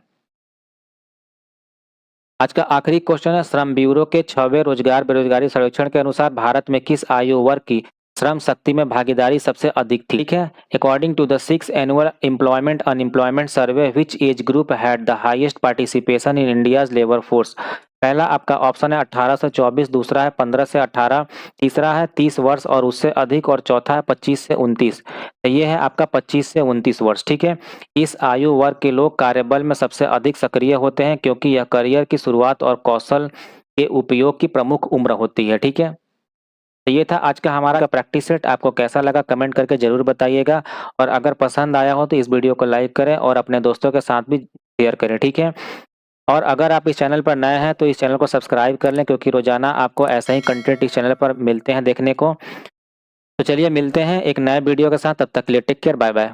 आज का आखिरी क्वेश्चन है, श्रम ब्यूरो के 6वें रोजगार बेरोजगारी सर्वेक्षण के अनुसार भारत में किस आयु वर्ग की श्रम शक्ति में भागीदारी सबसे अधिक थी? ठीक है। According to the 6th annual employment unemployment survey, which age group had the highest participation in India's labour force? पहला आपका ऑप्शन है 18 से 24, दूसरा है 15 से 18, तीसरा है 30 वर्ष और उससे अधिक और चौथा है 25 से 29। तो ये है आपका 25 से 29 वर्ष, ठीक है। इस आयु वर्ग के लोग कार्यबल में सबसे अधिक सक्रिय होते हैं, क्योंकि यह करियर की शुरुआत और कौशल के उपयोग की प्रमुख उम्र होती है, ठीक है। तो ये था आज का हमारा प्रैक्टिस सेट। आपको कैसा लगा कमेंट करके जरूर बताइएगा, और अगर पसंद आया हो तो इस वीडियो को लाइक करें और अपने दोस्तों के साथ भी शेयर करें, ठीक है। और अगर आप इस चैनल पर नए हैं तो इस चैनल को सब्सक्राइब कर लें, क्योंकि रोजाना आपको ऐसा ही कंटेंट इस चैनल पर मिलते हैं देखने को। तो चलिए मिलते हैं एक नए वीडियो के साथ, तब तक के लिए टेक केयर, बाय बाय।